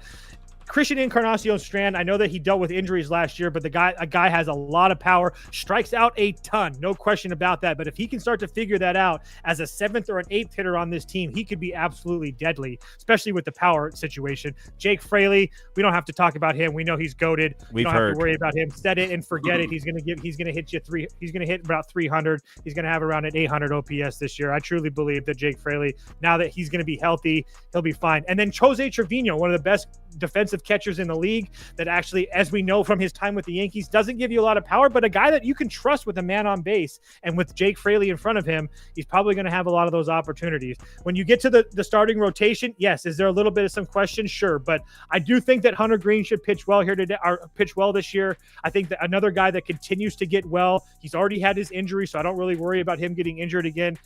Christian Encarnacion Strand, I know that he dealt with injuries last year, but a guy has a lot of power, strikes out a ton, no question about that. But if he can start to figure that out as a 7th or an 8th hitter on this team, he could be absolutely deadly, especially with the power situation. Jake Fraley, we don't have to talk about him. We know he's goated. We don't have to worry about him. Set it and forget it. He's going to hit about 300. He's going to have around an 800 OPS this year. I truly believe that Jake Fraley, now that he's going to be healthy, he'll be fine. And then Jose Trevino, one of the best defensive catchers in the league, that actually, as we know from his time with the Yankees, doesn't give you a lot of power, but a guy that you can trust with a man on base. And with Jake Fraley in front of him, he's probably going to have a lot of those opportunities. When you get to the starting rotation, yes, is there a little bit of some questions? Sure. But I do think that Hunter Green should pitch well here today, or pitch well this year. I think that another guy that continues to get well, he's already had his injury, so I don't really worry about him getting injured again.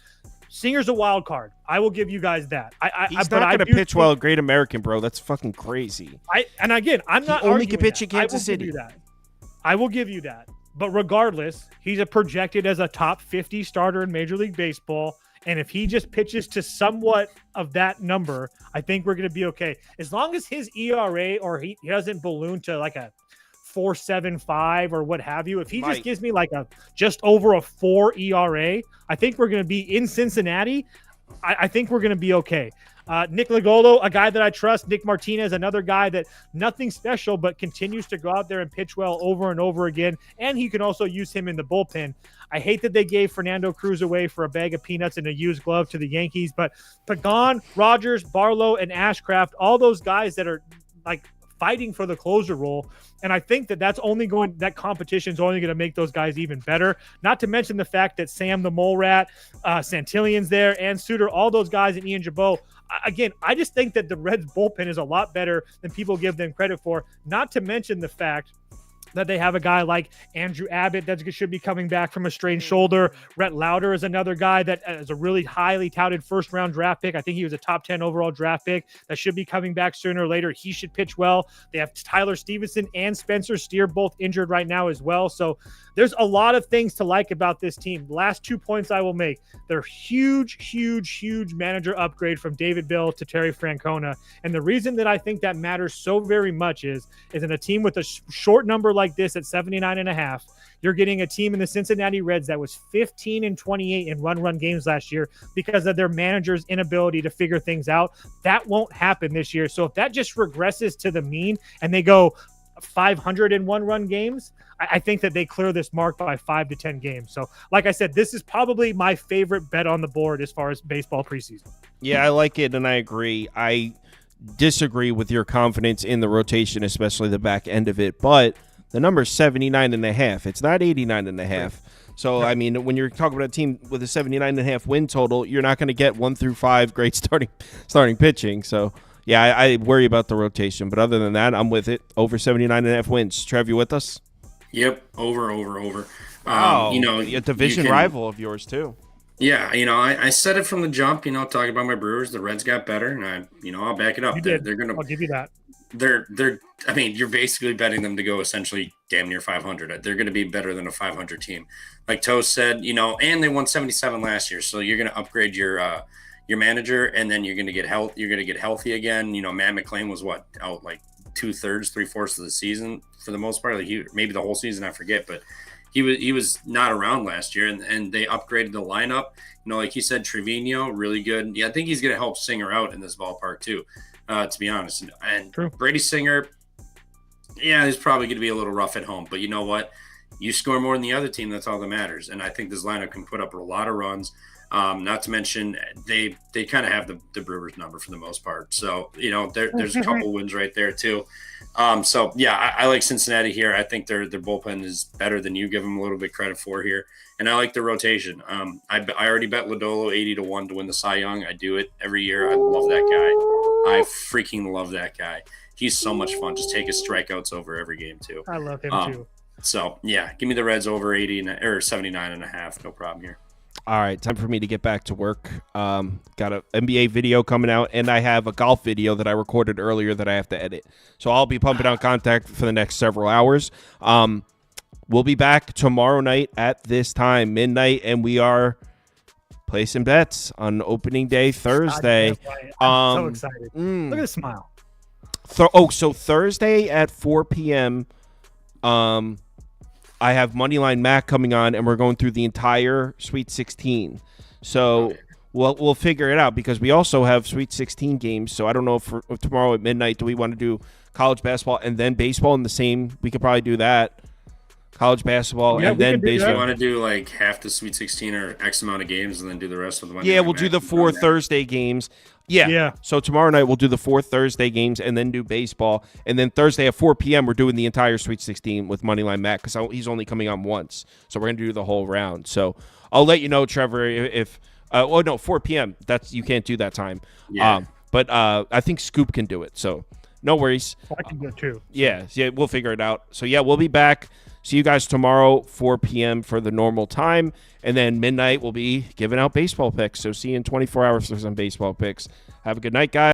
Singer's a wild card. I will give you guys that. He's not going to pitch well at Great American, bro. That's fucking crazy. I'm not only can pitch in Kansas City. I will give you that. But regardless, he's projected as a top 50 starter in Major League Baseball. And if he just pitches to somewhat of that number, I think we're going to be okay. As long as his ERA or he doesn't balloon to like a 4.75 or what have you. If he just gives me like just over a 4 ERA, I think we're going to be in Cincinnati. I think we're going to be okay. Nick Lagolo, a guy that I trust. Nick Martinez, another guy that nothing special, but continues to go out there and pitch well over and over again. And he can also use him in the bullpen. I hate that they gave Fernando Cruz away for a bag of peanuts and a used glove to the Yankees, but Pagan, Rogers, Barlow, and Ashcraft, all those guys that are like fighting for the closer role. And I think that competition is only going to make those guys even better. Not to mention the fact that Sam the Mole Rat, Santillan's there, and Suter, all those guys, and Ian Jabot. Again, I just think that the Reds bullpen is a lot better than people give them credit for. Not to mention the fact that they have a guy like Andrew Abbott that should be coming back from a strained shoulder. Rhett Lauder is another guy that is a really highly touted first-round draft pick. I think he was a top 10 overall draft pick that should be coming back sooner or later. He should pitch well. They have Tyler Stevenson and Spencer Steer both injured right now as well. So there's a lot of things to like about this team. The last 2 points I will make. They're huge manager upgrade from David Bill to Terry Francona. And the reason that I think that matters so very much is in a team with a short number like this at 79.5, you're getting a team in the Cincinnati Reds that was 15-28 in run games last year because of their manager's inability to figure things out. That won't happen this year. So if that just regresses to the mean and they go 501 run games, I think that they clear this mark by 5 to 10 games. So like I said, this is probably my favorite bet on the board as far as baseball preseason. Yeah, I like it, and I agree. I disagree with your confidence in the rotation, especially the back end of it, but the number is 79.5. It's not 89.5. Right. So, I mean, when you're talking about a team with a 79.5 win total, you're not going to get 1 through 5 great starting pitching. So, Yeah, I worry about the rotation, but other than that, I'm with it. Over 79.5 wins. Trev, you with us? Yep, over. Wow, You know, a division rival of yours too. Yeah, you know, I said it from the jump. You know, talking about my Brewers, the Reds got better, and I'll back it up. You They're did. gonna. I'll give you that. They're. I mean, you're basically betting them to go essentially damn near 500. They're going to be better than a 500 team, like Toast said. You know, and they won 77 last year, so you're going to upgrade your manager, and then you're going to get health. You're going to get healthy again. You know, Matt McClain was out like 2/3, 3/4 of the season for the most part. Like maybe the whole season, I forget, but he was not around last year, and they upgraded the lineup. You know, like he said, Trevino, really good. Yeah, I think he's going to help Singer out in this ballpark too, to be honest. And True. Brady Singer, yeah, he's probably going to be a little rough at home, but you know what? You score more than the other team, that's all that matters. And I think this lineup can put up a lot of runs. Not to mention they kind of have the Brewers number for the most part. So, you know, there's a couple wins right there too. So yeah, I like Cincinnati here. I think their bullpen is better than you give them a little bit credit for here. And I like the rotation. I already bet Lodolo 80-1 to win the Cy Young. I do it every year. I love that guy. I freaking love that guy. He's so much fun. Just take his strikeouts over every game too. I love him too. So yeah, give me the Reds over 79.5. No problem here. All right, time for me to get back to work. Got an NBA video coming out, and I have a golf video that I recorded earlier that I have to edit. So I'll be pumping out content for the next several hours. We'll be back tomorrow night at this time, midnight, and we are placing bets on opening day Thursday. I'm so excited. Look at the smile. So Thursday at 4 p.m., I have Moneyline Mac coming on, and we're going through the entire Sweet 16. So we'll figure it out because we also have Sweet 16 games. So I don't know if tomorrow at midnight, do we want to do college basketball and then baseball in the same? We could probably do that. College basketball and then baseball. You want to do like half the Sweet 16 or X amount of games and then do the rest of the Monday? Yeah, we'll do the 4 Thursday games. Yeah. So tomorrow night we'll do the 4 Thursday games and then do baseball. And then Thursday at 4 p.m. we're doing the entire Sweet 16 with Moneyline Mac because he's only coming on once. So we're going to do the whole round. So I'll let you know, Trevor, if 4 p.m. You can't do that time. Yeah. But I think Scoop can do it. So no worries. I can do it too. Yeah, we'll figure it out. So yeah, we'll be back. See you guys tomorrow, 4 p.m. for the normal time. And then midnight, we'll be giving out baseball picks. So see you in 24 hours for some baseball picks. Have a good night, guys.